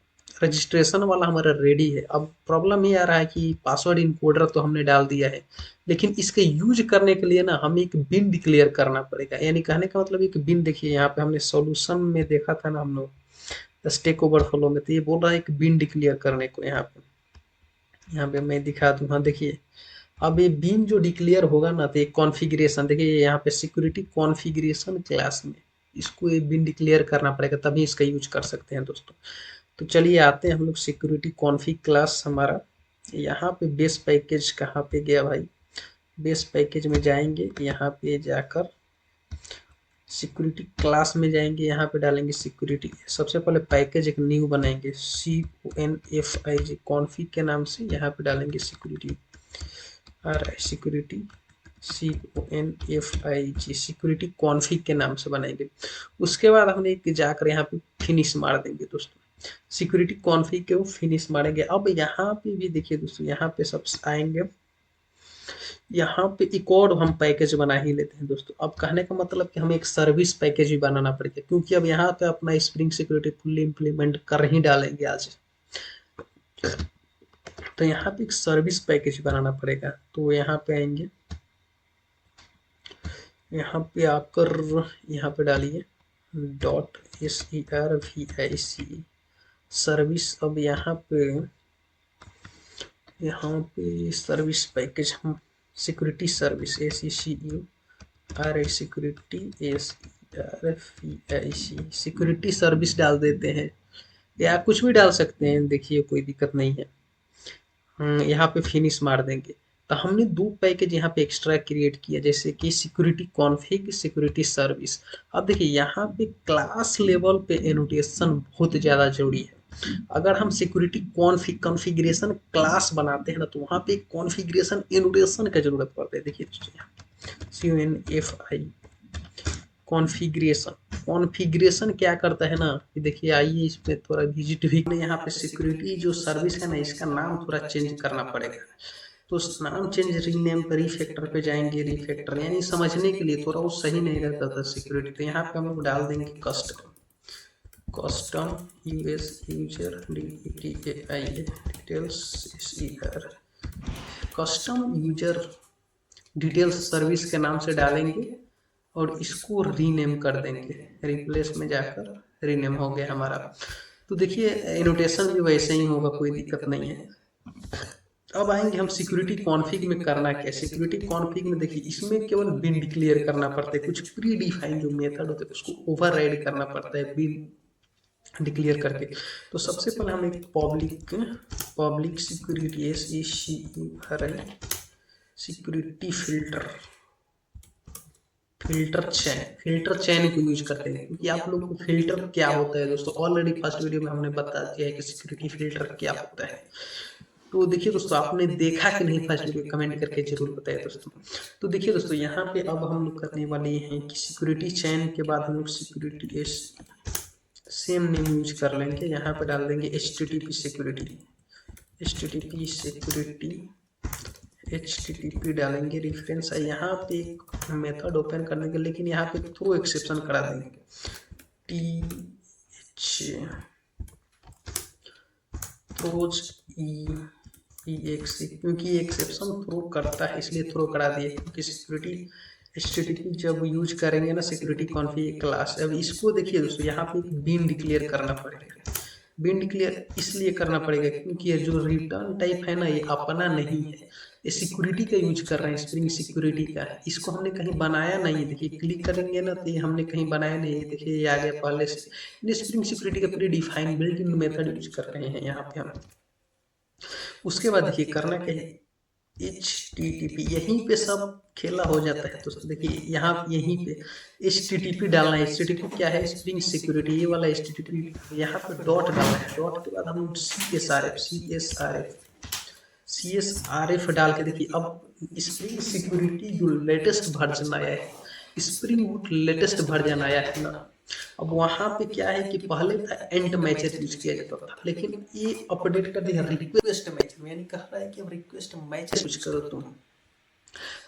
रजिस्ट्रेशन वाला हमारा रेडी है। अब प्रॉब्लम ये आ रहा है कि पासवर्ड इनकोडर तो हमने डाल दिया है, लेकिन इसके यूज करने के लिए ना हमें एक बिन डिक्लेयर करना पड़ेगा। यानी कहने का मतलब एक बिन, देखिए यहाँ पे हमने सॉल्यूशन में देखा था ना हम लोग स्टैक ओवरफ्लो में, तो ये बोल रहा है एक बिन डिक्लेयर करने को। यहाँ पे मैं दिखा दूँ, हाँ देखिए अब ये बीम जो डिक्लेयर होगा ना, तो ये कॉन्फ़िगरेशन देखिए यहाँ पे सिक्योरिटी कॉन्फ़िगरेशन क्लास में इसको ये बिन डिक्लेयर करना पड़ेगा, तभी इसका यूज कर सकते हैं दोस्तों। तो चलिए आते हैं हम लोग सिक्योरिटी कॉन्फ़िग क्लास हमारा। यहाँ पे बेस पैकेज कहाँ पे गया भाई, बेस पैकेज में जाएंगे, यहाँ पे जाकर सिक्योरिटी क्लास में जाएंगे, यहाँ पे डालेंगे सिक्योरिटी। सबसे पहले पैकेज एक न्यू बनाएंगे CONFIG कॉन्फ़िग के नाम से, यहाँ पे डालेंगे security security CONFIG security config के नाम से बनाएंगे। उसके बाद हमने जाकर यहाँ पे फिनिश मार देंगे दोस्तों, सिक्योरिटी कॉन्फ़िग के वो फिनिश मारेंगे। अब यहाँ पे भी देखिए दोस्तों, यहाँ पे सब आएंगे, यहाँ पे एक और हम पैकेज बना ही लेते हैं दोस्तों। अब कहने का मतलब कि हमें एक सर्विस पैकेज भी बनाना पड़ेगा, क्योंकि अब यहाँ पे अपना स्प्रिंग सिक्योरिटी फुल्ली इम्प्लीमेंट कर ही डालेंगे आज। तो यहाँ पे एक सर्विस पैकेज बनाना पड़ेगा। तो यहाँ पे आएंगे, यहाँ पे आकर यहाँ पे डालिए .SERVIC सर्विस। अब यहाँ पे सर्विस पैकेज हम security service SECURI security SERVIC security service डाल देते हैं, या कुछ भी डाल सकते हैं, देखिए कोई दिक्कत नहीं है। यहाँ पे फिनिश मार देंगे। तो हमने दो पैकेज यहाँ पे एक्स्ट्रा क्रिएट किया, जैसे कि सिक्योरिटी कॉन्फ़िग सिक्योरिटी सर्विस। अब देखिए यहाँ पे क्लास लेवल पे एनोटेशन बहुत ज़्यादा जरूरी है। अगर हम सिक्योरिटी कॉन्फ़िगरेशन क्लास बनाते हैं ना, तो वहाँ पे कॉन्फ़िगरेशन एनोटेशन का जरूरत पड़ता है। देखिए CONFI कॉन्फ़िगरेशन, कॉन्फ़िगरेशन क्या करता है ना, कि देखिए आइए इस पे थोड़ा विजिट भी। यहाँ पे सिक्योरिटी जो सर्विस है ना, इसका नाम थोड़ा चेंज करना पड़ेगा। तो नाम चेंज रीनेम पे रिफैक्टर पे जाएंगे, रिफैक्टर यानी समझने के लिए थोड़ा वो सही नहीं रहता था सिक्योरिटी। तो यहाँ पे हम लोग डाल देंगे custom US user details custom user details service के नाम से डालेंगे और इसको रीनेम कर देंगे। रिप्लेस में जाकर रीनेम हो गया हमारा। तो देखिए एनोटेशन भी वैसे ही होगा, कोई दिक्कत नहीं है। अब आएंगे हम सिक्योरिटी कॉन्फ़िग में करना क्या। सिक्योरिटी कॉन्फ़िग में देखिए इसमें केवल बिन डिक्लेयर करना पड़ता है, कुछ प्री डिफाइन जो मेथड होते हैं उसको ओवरराइड करना पड़ता है बिन डिक्लेयर करके। तो सबसे पहले हम एक पब्लिक सिक्योरिटी सिक्योरिटी फिल्टर चैन को यूज करते हैं, क्योंकि आप लोग को फिल्टर क्या होता है दोस्तों ऑलरेडी फर्स्ट वीडियो में हमने बता दिया है कि सिक्योरिटी फिल्टर क्या होता है। तो देखिए दोस्तों, आपने देखा कि नहीं फर्स्ट वीडियो, कमेंट करके जरूर बताइए दोस्तों। तो देखिए दोस्तों, यहाँ पे अब हम लोग करने वाले हैं कि सिक्योरिटी चैन के बाद हम लोग सिक्योरिटी सेम नेम यूज कर लेंगे। यहाँ पे डाल देंगे HTTP सिक्योरिटी HTTP डालेंगे, रेफरेंस है यहाँ पे एक मेथड ओपन करने के, लेकिन यहाँ पे थ्रो एक्सेप्शन करा देंगे, थ्रोज EXE, क्योंकि एक्सेप्शन थ्रो करता है इसलिए थ्रो करा दिए, क्योंकि सिक्योरिटी HTTP जब यूज करेंगे ना सिक्योरिटी कॉन्फ़िग क्लास। अब इसको देखिए दोस्तों, यहाँ पे बीन डिक्लेयर करना पड़ेगा। बीन डिक्लेयर इसलिए करना पड़ेगा क्योंकि ये जो रिटर्न टाइप है ना ये अपना नहीं है, ये सिक्योरिटी का यूज कर रहे हैं, स्प्रिंग सिक्योरिटी का। इसको हमने कहीं बनाया नहीं, देखिए क्लिक करेंगे ना तो ये हमने कहीं बनाया नहीं, देखिए ये आ गया पहले से। ये स्प्रिंग सिक्योरिटी का pre defined built in method use कर रहे हैं यहाँ पे हम। उसके बाद देखिए करना क्या है, HTTP, यहीं पे सब खेला हो जाता है दोस्तों। देखिए यहाँ यहीं पे HTTP डालना है। HTTP क्या है, स्प्रिंग सिक्योरिटी, ये वाला HTTP। यहाँ पे डॉट डालना है, डॉट के बाद हम CSRF डाल के देखिए अब स्प्रिंग सिक्योरिटी जो लेटेस्ट वर्जन आया है, स्प्रिंग बूट लेटेस्ट वर्जन आया है ना। अब वहाँ पे क्या है कि पहले था एंड मैचर यूज किया जाता था, लेकिन ये अपडेट कर दिया रिक्वेस्ट मैचर, यानी कह रहा है कि अब रिक्वेस्ट मैचर यूज करो तुम।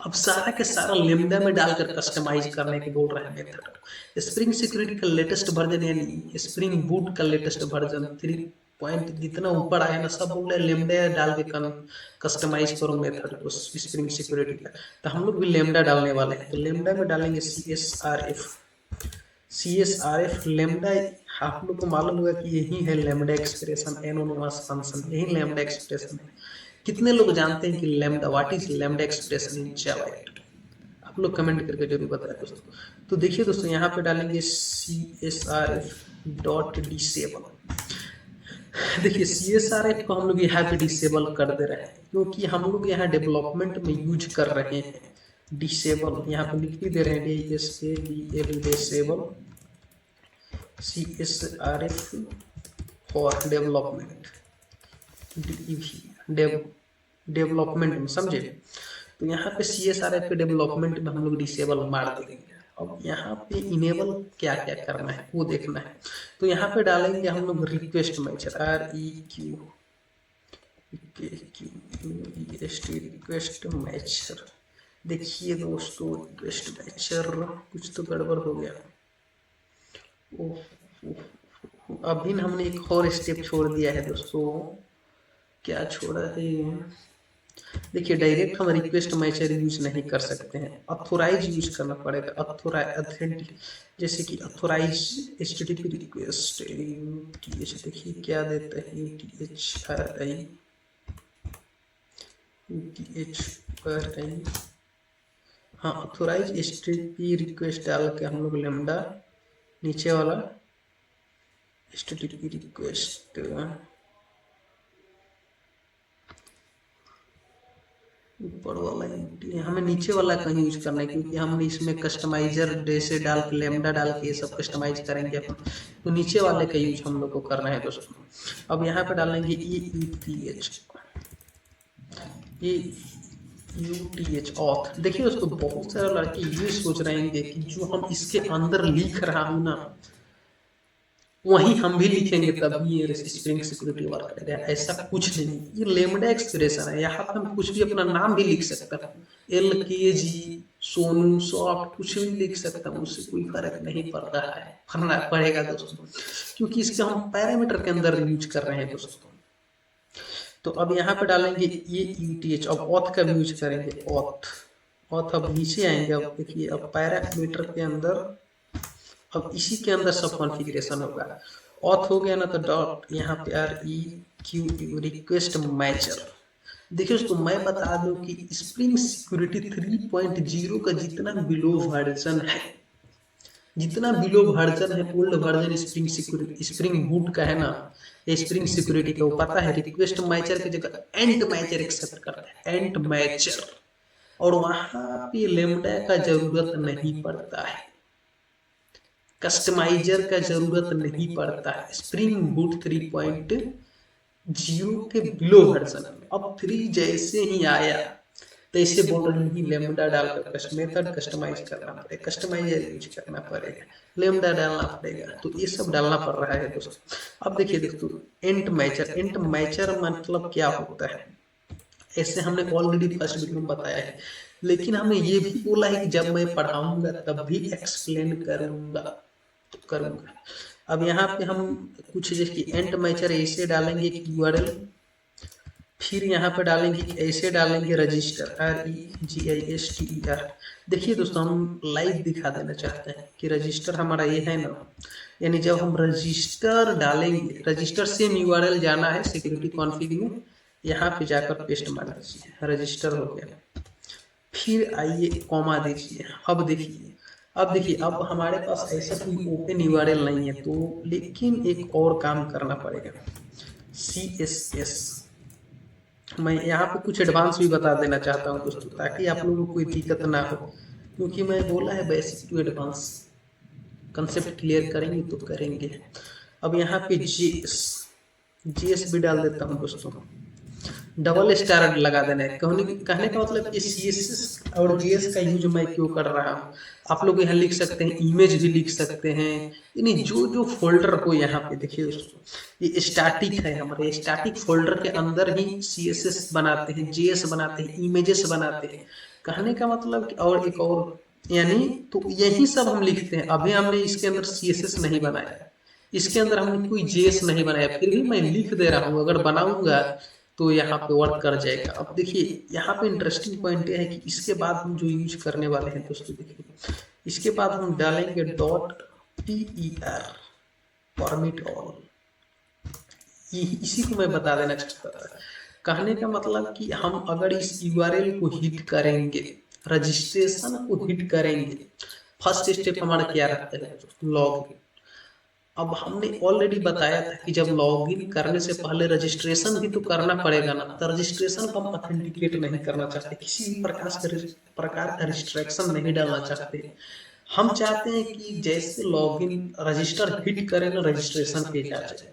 अब सारा के सारा लेमडा में डालकर कस्टमाइज करने को बोल रहे हैं मेथड। स्प्रिंग सिक्योरिटी का लेटेस्ट वर्जन यानी स्प्रिंग बूट का लेटेस्ट वर्जन 3 पॉइंट जितना ऊपर आया ना सब बोल रहे लेमडा डाल के कस्टमाइज करो मेथड को स्प्रिंग सिक्योरिटी का। तो हम लोग भी लेमडा डालने वाले हैं, तो लेमडा में डालेंगे CSRF लेमडा। आप लोग को मालूम होगा कि यही है लेमडा एक्सप्रेशन, एनोनिमस फंक्शन, यही लेमडा एक्सप्रेशन है। कितने लोग जानते हैं कि lambda, what is lambda expression in Java? आप लोग कमेंट करके जरूर बताएं दोस्तों। तो देखिए दोस्तों यहाँ पे डालेंगे CSRF.disable। देखिए CSRF को हम लोग यहाँ पे डिसेबल कर दे रहे हैं, क्योंकि हम लोग यहाँ डेवलपमेंट में यूज कर रहे हैं डिसेबल। यहाँ पे लिख भी दे रहे हैं disable CSRF for development, development में, समझे? तो यहाँ पे CSRF के डेवलपमेंट में हम लोग डिसेबल मार देंगे। अब यहाँ पे इनेबल क्या क्या करना है वो देखना है, तो यहाँ पे डालेंगे हम लोग रिक्वेस्ट मैचर, रिक्वेस्ट मैचर। देखिए दोस्तों रिक्वेस्ट मैचर कुछ तो गड़बड़ हो गया। अभी हमने एक और स्टेप छोड़ दिया है दोस्तों। क्या छोड़ा है? देखिए डायरेक्ट हम रिक्वेस्ट मैचर यूज नहीं कर सकते हैं, अथोराइज यूज करना पड़ेगा। अथेंटिक, जैसे कि अथोराइज HTTP रिक्वेस्ट UTH, देखिए क्या देता है UTHRI। हाँ अथोराइज HTTP रिक्वेस्ट डाल के हम लोग लेमडा नीचे वाला HTTP रिक्वेस्ट, ऊपर वाला हमें नीचे वाला कहीं यूज करना है, क्योंकि हम इसमें कस्टमाइजर जैसे डाल के लेमडा डाल के ये सब कस्टमाइज करेंगे अपन, तो नीचे वाले का यूज हम लोग को करना है दोस्तों। अब यहाँ पे डालेंगे UTH ऑथ। देखिए दोस्तों बहुत सारे लड़के ये सोच रहे हैं कि जो हम इसके अंदर लिख रहा हूँ ना वहीं हम भी लिखेंगे तभी ये स्प्रिंग सिक्योरिटी वर्क करेगा, ऐसा कुछ नहीं। ये लेमडा एक्सप्रेशन है, यहाँ पर हम कुछ भी अपना नाम भी लिख सकते हैं, LKG सोनू सॉफ्ट कुछ भी लिख सकता हूँ, उससे कोई फर्क नहीं पड़ रहा है, फरना पड़ेगा दोस्तों, क्योंकि इसके हम पैरामीटर के अंदर यूज कर रहे हैं दोस्तों। तो अब यहाँ पे डालेंगे ये UTH। अब ऑथ का भी यूज करेंगे, ऑथ अब नीचे आएंगे। अब देखिए अब पैरामीटर के अंदर, अब इसी के अंदर सब कॉन्फ़िगरेशन होगा। ऑथ हो गया ना तो डॉट यहाँ पे REQ रिक्वेस्ट मैचर। देखिए उसको मैं बता दूं कि स्प्रिंग सिक्योरिटी 3.0 का जितना बिलो वर्जन है, जितना बिलो वर्जन है old version spring security spring boot का है ना, ये स्प्रिंग सिक्योरिटी का, वो पता है रिक्वेस्ट मैचर की जगह एंड मैचर एक्सेप्ट करता है, एंड मैचर। और वहां पे लेमडा का जरूरत नहीं पड़ता है, कस्टमाइजर का जरूरत नहीं पड़ता है स्प्रिंग बूट 3.0 के बिलो वर्जन में। अब 3 जैसे ही आया तो इसे बोल रहे हैं लेमडा डालकर मेथड कस्टमाइज करना पड़ेगा, कस्टमाइजर यूज करना पड़ेगा, लेमडा डालना पड़ेगा, तो ये सब डालना पड़ रहा है दोस्तों। अब देखिए दोस्तों एंड मैचर, एंड मैचर मतलब क्या होता है? ऐसे हमने ऑलरेडी फर्स्ट वीडियो में बताया है, लेकिन हमें ये भी बोला है कि जब मैं पढ़ाऊंगा तब भी एक्सप्लेन करूंगा। अब यहाँ पे हम कुछ जैसे एंड मेचर ऐसे डालेंगे कि यूआरएल, फिर यहाँ पे डालेंगे ऐसे डालेंगे रजिस्टर REGISTER। देखिए दोस्तों, हम लाइव दिखा देना चाहते हैं कि रजिस्टर हमारा ये है ना, यानी जब हम रजिस्टर डालेंगे, रजिस्टर सेम यूआरएल जाना है सिक्योरिटी कॉन्फ़िग में, यहाँ पे जाकर पेस्ट मार दीजिए, रजिस्टर हो गया। फिर आइए कॉमा दीजिए। अब देखिए अब हमारे पास ऐसा कोई ओपन यूआरएल नहीं है, तो लेकिन एक और काम करना पड़ेगा, CSS। मैं यहाँ पे कुछ एडवांस भी बता देना चाहता हूँ दोस्तों, ताकि आप लोगों को कोई दिक्कत ना हो, क्योंकि मैं बोला है basic to advance, concept clear करेंगे तो करेंगे। अब यहाँ पे GS भी डाल देता हूँ दोस्तों, डबल स्टार लगा देना है। कहने का मतलब कि CSS और GS का यूज मैं क्यों कर रहा हूँ, आप लोग यहाँ लिख सकते हैं, इमेज भी लिख सकते हैं, यानी जो जो फोल्डर हो यहाँ पे देखिए दोस्तों, ये स्टैटिक है, हमारे स्टैटिक फोल्डर के अंदर ही CSS बनाते हैं, GS बनाते हैं, इमेजेस बनाते हैं। कहने का मतलब कि और एक और, यानी तो यही सब हम लिखते हैं। अभी हमने इसके अंदर CSS नहीं बनाया, इसके अंदर हमने कोई JS नहीं बनाया, फिर भी मैं लिख दे रहा हूँ, अगर बनाऊंगा तो यहाँ पे वर्क कर जाएगा। अब देखिए यहाँ पे इंटरेस्टिंग पॉइंट ये है कि इसके बाद हम जो यूज करने वाले हैं दोस्तों, देखिए इसके बाद हम डालेंगे .ter परमिट ऑल। इसी को मैं बता देना चाहता था। कहने का मतलब कि हम अगर इस URL को हिट करेंगे, रजिस्ट्रेशन को हिट करेंगे, फर्स्ट स्टेप हमारा क्या रहता है, लॉगिन। अब हमने ऑलरेडी बताया था कि जब लॉगिन करने से पहले रजिस्ट्रेशन भी तो करना पड़ेगा ना, तो रजिस्ट्रेशन को हम ऑथेंटिकेट नहीं करना चाहते, किसी भी प्रकार का रिस्ट्रिक्शन नहीं डालना चाहते। हम चाहते हैं कि जैसे लॉगिन रजिस्टर हिट करें ना, रजिस्ट्रेशन पेज आ जाए,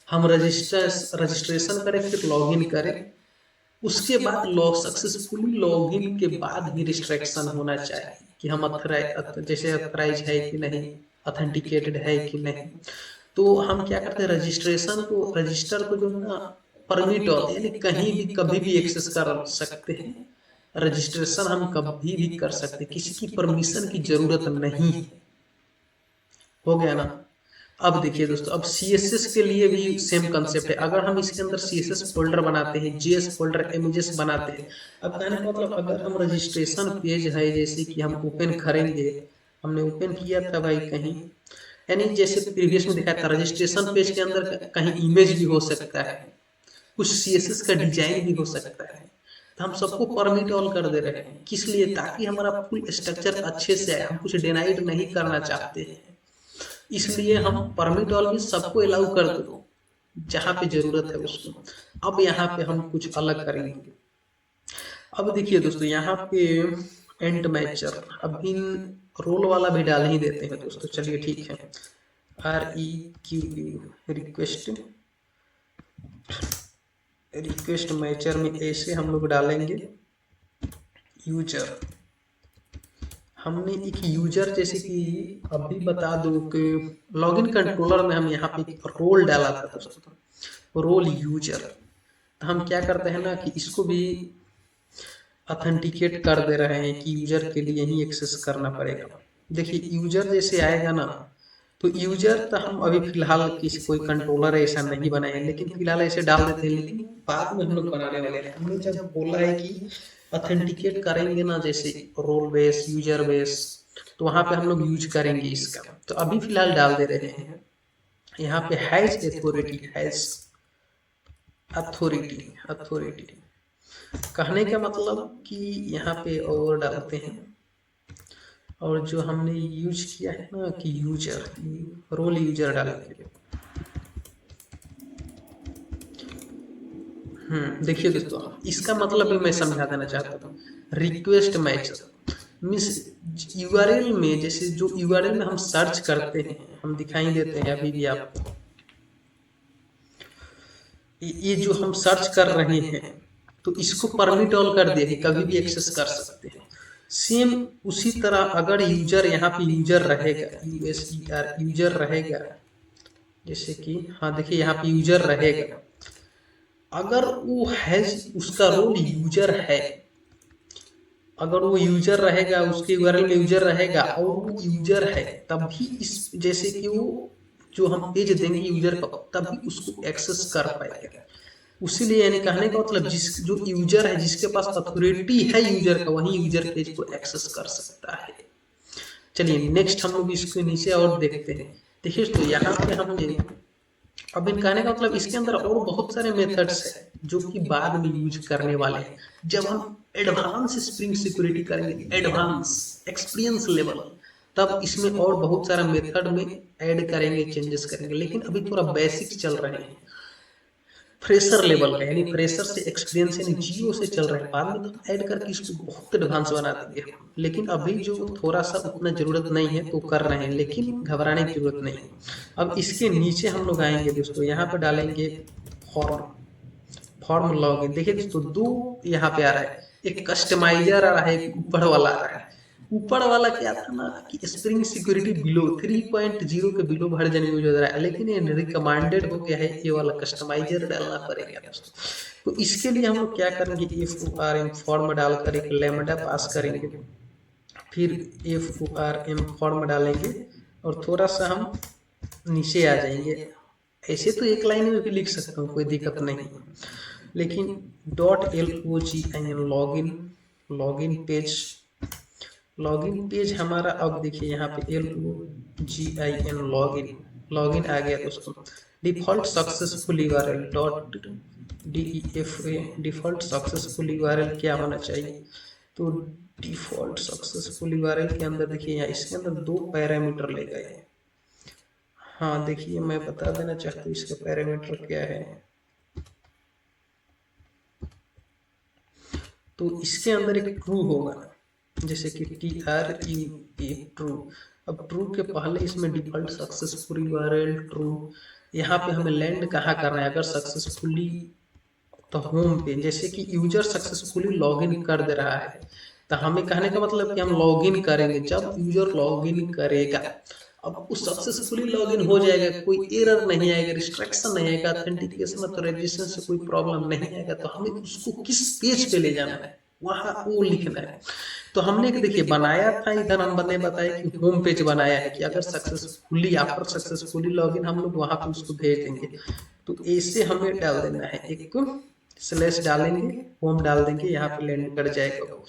हम रजिस्ट्रेशन करें, फिर लॉगिन करें, उसके बाद सक्सेसफुली लॉगिन के बाद ही रिस्ट्रिक्शन होना चाहिए कि हम जैसे ऑथराइज है कि नहीं, ऑथेंटिकेटेड है कि नहीं। तो हम क्या करते हैं, रजिस्टर को जो है ना परमिट ऑल, यानी कहीं भी कभी भी एक्सेस कर सकते हैं, रजिस्ट्रेशन हम कभी भी कर सकते हैं, किसी की परमिशन की जरूरत नहीं। हो गया ना। अब देखिए दोस्तों, अब CSS के लिए भी सेम कंसेप्ट है। अगर हम इसके अंदर CSS फोल्डर बनाते हैं, GS फोल्डर, इमेजेस बनाते हैं, अब कहने का मतलब अगर हम रजिस्ट्रेशन पेज है, जैसे कि हम ओपन करेंगे, हमने ओपन किया था भाई कहीं, यानी जैसे प्रीवियस में दिखाया था, रजिस्ट्रेशन पेज के अंदर कहीं इमेज भी हो सकता है, कुछ CSS का डिजाइन भी हो सकता है, तो हम सबको परमिट ऑल कर दे रहे हैं। किस लिए, ताकि हमारा फुल स्ट्रक्चर अच्छे से आए, हम कुछ डिनाइड नहीं करना चाहते हैं, इसलिए हम परमिट ऑल भी सबको अलाउ कर दो जहाँ पे जरूरत है उसको। अब यहाँ पे हम कुछ अलग करेंगे। अब देखिए दोस्तों, यहाँ पे एंड मैचर, अब इन रोल वाला भी डाल ही देते हैं दोस्तों, चलिए ठीक है। REQU रिक्वेस्ट मैचर में ऐसे हम लोग डालेंगे यूजर। हमने एक यूजर, जैसे कि अभी बता दो कि लॉगिन कंट्रोलर में हम यहाँ पे रोल डाला था दोस्तों, रोल यूजर। तो हम क्या करते हैं ना कि इसको भी ऑथेंटिकेट कर दे रहे हैं कि यूजर के लिए ही एक्सेस करना पड़ेगा। देखिए यूजर जैसे आएगा ना, तो यूजर तो हम अभी फिलहाल किसी कोई कंट्रोलर ऐसा नहीं बनाए, लेकिन फिलहाल ऐसे डाल देते हैं, लेकिन बाद में हम लोग बनाने वाले हैं। हमने जब बोला है कि ऑथेंटिकेट करेंगे ना, जैसे रोल बेस, यूजर बेस, तो वहां पे हम लोग यूज करेंगे इसका। तो अभी फिलहाल डाल दे रहे हैं यहाँ पे हैज अथॉरिटी। कहने का मतलब कि यहाँ पे और डालते हैं, और जो हमने यूज किया है ना कि यूजर, रोल यूजर डालेंगे। देखिए दोस्तों, इसका मतलब भी मैं समझा देना चाहता हूँ। रिक्वेस्ट मैचर मीन्स यूआरएल में, जैसे जो यूआरएल में हम सर्च करते हैं, हम दिखाई देते हैं अभी भी आपको, ये जो हम सर्च कर रहे हैं, तो इसको परमिट ऑल कर दिए, कभी भी एक्सेस कर सकते हैं। सेम उसी तरह अगर यूजर यहाँ पे यूजर रहेगा, यूजर रहेगा, जैसे कि हाँ देखिए यहाँ पे यूजर रहेगा, अगर वो हैज उसका रोल यूजर है, अगर वो यूजर रहेगा, उसके यूआरएल में यूजर रहेगा और वो यूजर है, तभी इस जैसे कि वो जो हम पेज देंगे यूजर को तभी उसको एक्सेस कर पाएगा। उसीलिए यानी कहने का मतलब जिस जो यूजर है, जिसके पास अथॉरिटी है यूजर का, वही यूजर पेज को एक्सेस कर सकता है। चलिए नेक्स्ट हम लोग इसके नीचे और देखते हैं। देखिए तो यहाँ पे हमने अब इन कहने का मतलब इसके अंदर और बहुत सारे मेथड्स है जो कि बाद में यूज करने वाले हैं जब हम एडवांस स्प्रिंग सिक्योरिटी करेंगे, एडवांस एक्सपीरियंस लेवल, तब इसमें और बहुत सारा मेथड में ऐड करेंगे, चेंजेस करेंगे। लेकिन अभी थोड़ा बेसिक्स चल रहे हैं फ्रेशर लेवल का, यानी फ्रेशर से एक्सपीरियंस यानी जीरो से चल रहा है। बाद में तो हम ऐड करके इसको बहुत एडवांस बना देंगे, लेकिन अभी जो थोड़ा सा उतना जरूरत नहीं है तो कर रहे हैं, लेकिन घबराने की जरूरत नहीं। अब इसके नीचे हम लोग आएंगे दोस्तों, यहाँ पे डालेंगे फॉर्म, फॉर्म लॉगिन। देखिए दोस्तों दो यहाँ पे आ रहा है, एक कस्टमाइजर आ रहा है, एक ऊपर वाला आ रहा है। ऊपर वाला क्या था ना कि स्प्रिंग सिक्योरिटी बिलो 3.0 के बिलो वर्जन यूज हो रहा है, लेकिन ये रिकमेंडेड हो गया है ये वाला कस्टमाइजर डालना पड़ेगा दोस्तों। तो इसके लिए हम लोग क्या करेंगे, इफ आर एम फॉर्म डालकर एक लैम्डा पास करेंगे, फिर इफ आर एम फॉर्म डालेंगे और थोड़ा सा हम नीचे आ जाएंगे। ऐसे तो एक लाइन में भी लिख सकता हूँ, कोई दिक्कत नहीं, लेकिन dot L O G I N login, login page, login page हमारा। अब देखिए यहाँ पे L O G I N login, login आ गया दोस्तों। Default successful URL dot D E F A, default successful URL क्या होना चाहिए, तो डिफॉल्ट सक्सेसफुल यूआरएल के अंदर देखिए यहाँ इसके अंदर दो पैरामीटर ले गए हैं। हाँ देखिए मैं बता देना चाहता हूँ इसका पैरामीटर क्या है। तो इसके अंदर एक ट्रू होगा, जैसे कि T R U A true. अब ट्रू के पहले इसमें डिफॉल्ट सक्सेसफुल यूआरएल ट्रू, यहाँ पे हमें लैंड कहाँ करना है, अगर सक्सेसफुली तो होम पे, जैसे कि यूजर सक्सेसफुली लॉगिन कर दे रहा है, तो हमें कहने का मतलब कि हम लॉगिन करेंगे जब यूजर लॉगिन करेगा। अब उस सक्सेसफुली लॉगिन हो जाएगा, कोई एरर नहीं आएगा, रिस्ट्रिक्शन नहीं आएगा, ऑथेंटिकेशन ऑथराइजेशन से कोई प्रॉब्लम नहीं आएगा, तो हमें उसको किस पेज पे ले जाना है वहां वो लिखना है। तो हमने देखिए बनाया था इधर, हमने बताया कि होम पेज बनाया है कि अगर सक्सेसफुली आफ्टर सक्सेसफुली लॉगिन हम लोग वहां पे उसको भेज देंगे। तो ऐसे हमें डाल देना है, एक स्लैश डालेंगे, होम डाल देंगे, यहाँ पे लैंड कर जाएगा।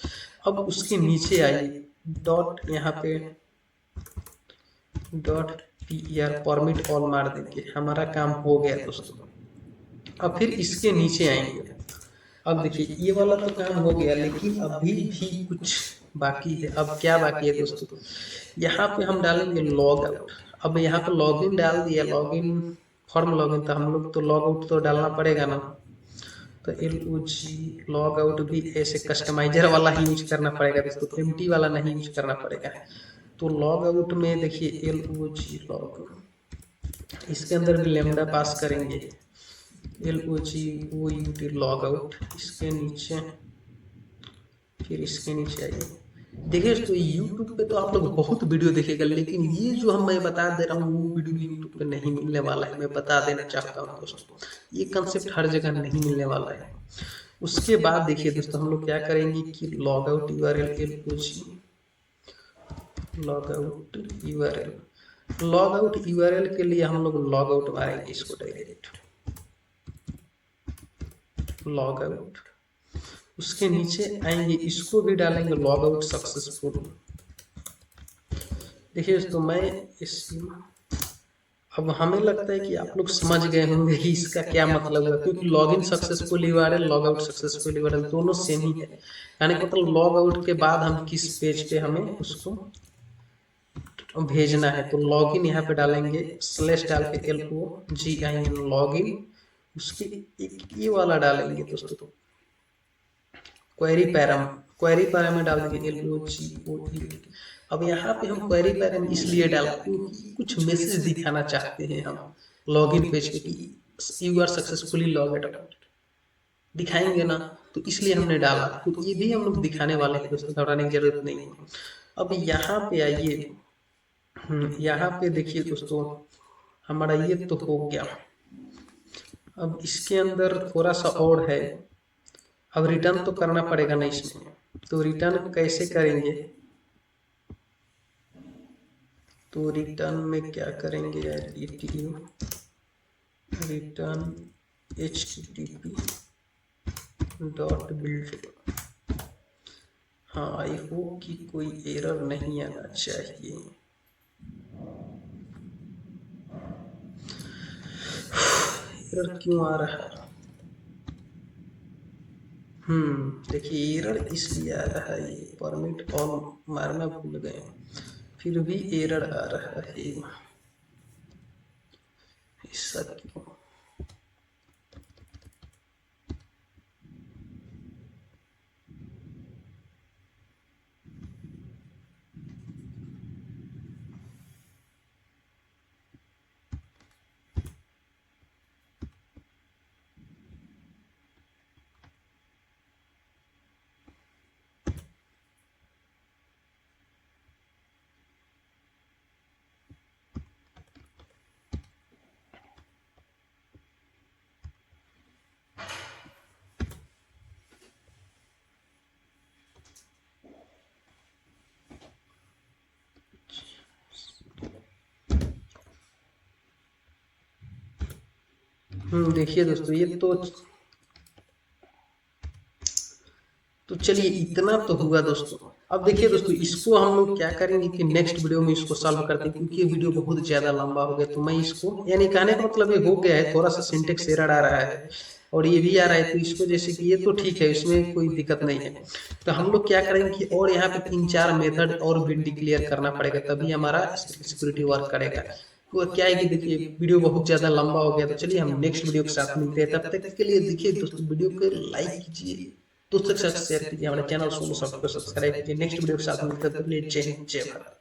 अब उसके नीचे आइए, डॉट यहाँ पे dot P R permit all मार देंगे, हमारा काम हो गया दोस्तों। अब फिर इसके नीचे आएंगे, अब देखिए ये वाला तो काम हो गया, लेकिन अभी भी कुछ बाकी है। अब क्या बाकी है दोस्तों, यहाँ पे हम डालेंगे लॉग आउट। अब यहाँ पे लॉगिन डाल दिया, लॉगिन फॉर्म लॉगिन, तो हम लोग तो लॉग आउट तो डालना पड़ेगा ना। तो L O G log out भी ऐसे कस्टमाइजर वाला ही यूज करना पड़ेगा दोस्तों, एम्प्टी वाला नहीं यूज करना पड़ेगा। तो लॉग आउट में देखिए एल ओ जी लॉग, इसके अंदर भी लेमडा पास करेंगे, L O G O U T log out. इसके नीचे फिर इसके नीचे आइए, देखिए तो YouTube पे तो आप लोग बहुत वीडियो देखेगा, लेकिन ये जो हम मैं बता दे रहा हूँ वो वीडियो YouTube पे नहीं मिलने वाला है, मैं बता देना चाहता हूँ दोस्तों। ये कंसेप्ट हर जगह नहीं मिलने वाला है। उसके बाद देखिए दोस्तों हम लोग क्या करेंगे कि log out URL L O G log out URL, log out URL के लिए हम लोग लॉग आउट मारेंगे इसको डायरेक्ट लॉग आउट। उसके नीचे आएंगे, इसको भी डालेंगे लॉग आउट सक्सेसफुल। देखिए दोस्तों मैं इस, अब हमें लगता है कि आप लोग समझ गए होंगे कि इसका क्या मतलब है, क्योंकि login successful URL log out successful URL दोनों सेम ही है। यानी कि मतलब लॉग आउट के बाद हम किस पेज पे हमें उसको भेजना है, तो लॉगिन यहाँ पे डालेंगे, स्लैश डाल के L O G I N login. उसके एक ये वाला डालेंगे दोस्तों, क्वेरी पैराम, क्वेरी पैराम में डाल देंगे एल ओ जी ओ ई। अब यहाँ पे हम क्वेरी पैराम इसलिए डाला क्योंकि कुछ मैसेज दिखाना चाहते हैं हम लॉगिन पेज पे कि you are successfully log out दिखाएंगे ना, तो इसलिए हमने डाला। तो ये भी हम लोग दिखाने वाले हैं दोस्तों, घबराने की जरूरत नहीं है। अब यहाँ पे आइए, यहाँ पे देखिए दोस्तों हमारा ये तो हो गया। अब इसके अंदर थोड़ा सा और है, अब रिटर्न तो करना पड़ेगा ना इसमें, तो रिटर्न कैसे करेंगे, तो रिटर्न में क्या करेंगे यार, ईटीयू रिटर्न http डॉट बिल्ड। हाँ, आई होप कि कोई एरर नहीं आना चाहिए। एरर क्यों आ रहा है, देखिए एरर इसलिए आ रहा है, ये परमिट ऑन मारना भूल गए, फिर भी एरर आ रहा है, ऐसा क्यों। देखिए दोस्तों, ये तो चलिए इतना तो हुआ दोस्तों। अब देखिए दोस्तों, इसको हम लोग क्या करेंगे कि नेक्स्ट वीडियो में इसको सॉल्व करते हैं, क्योंकि ये वीडियो बहुत ज़्यादा लंबा हो गया। तो मैं इसको, यानी कहने का मतलब ये हो गया है, थोड़ा सा सिंटेक्स एरर आ रहा है और ये भी आ रहा है, तो इसको जैसे कि ये तो ठीक है, इसमें कोई दिक्कत नहीं है। तो हम लोग क्या करेंगे कि और यहाँ पे 3-4 मेथड और भी डिक्लेयर करना पड़ेगा, तभी हमारा सिक्योरिटी वर्क करेगा। तो क्या है कि देखिए वीडियो बहुत ज़्यादा लंबा हो गया, तो चलिए हम नेक्स्ट वीडियो के साथ मिलते हैं। तब तक के लिए देखिए दोस्तों, वीडियो को लाइक कीजिए, दोस्तों के साथ शेयर कीजिए, हमारे चैनल को सब्सक्राइब कीजिए। नेक्स्ट वीडियो के साथ मिलकर जय हिंद जय भारत।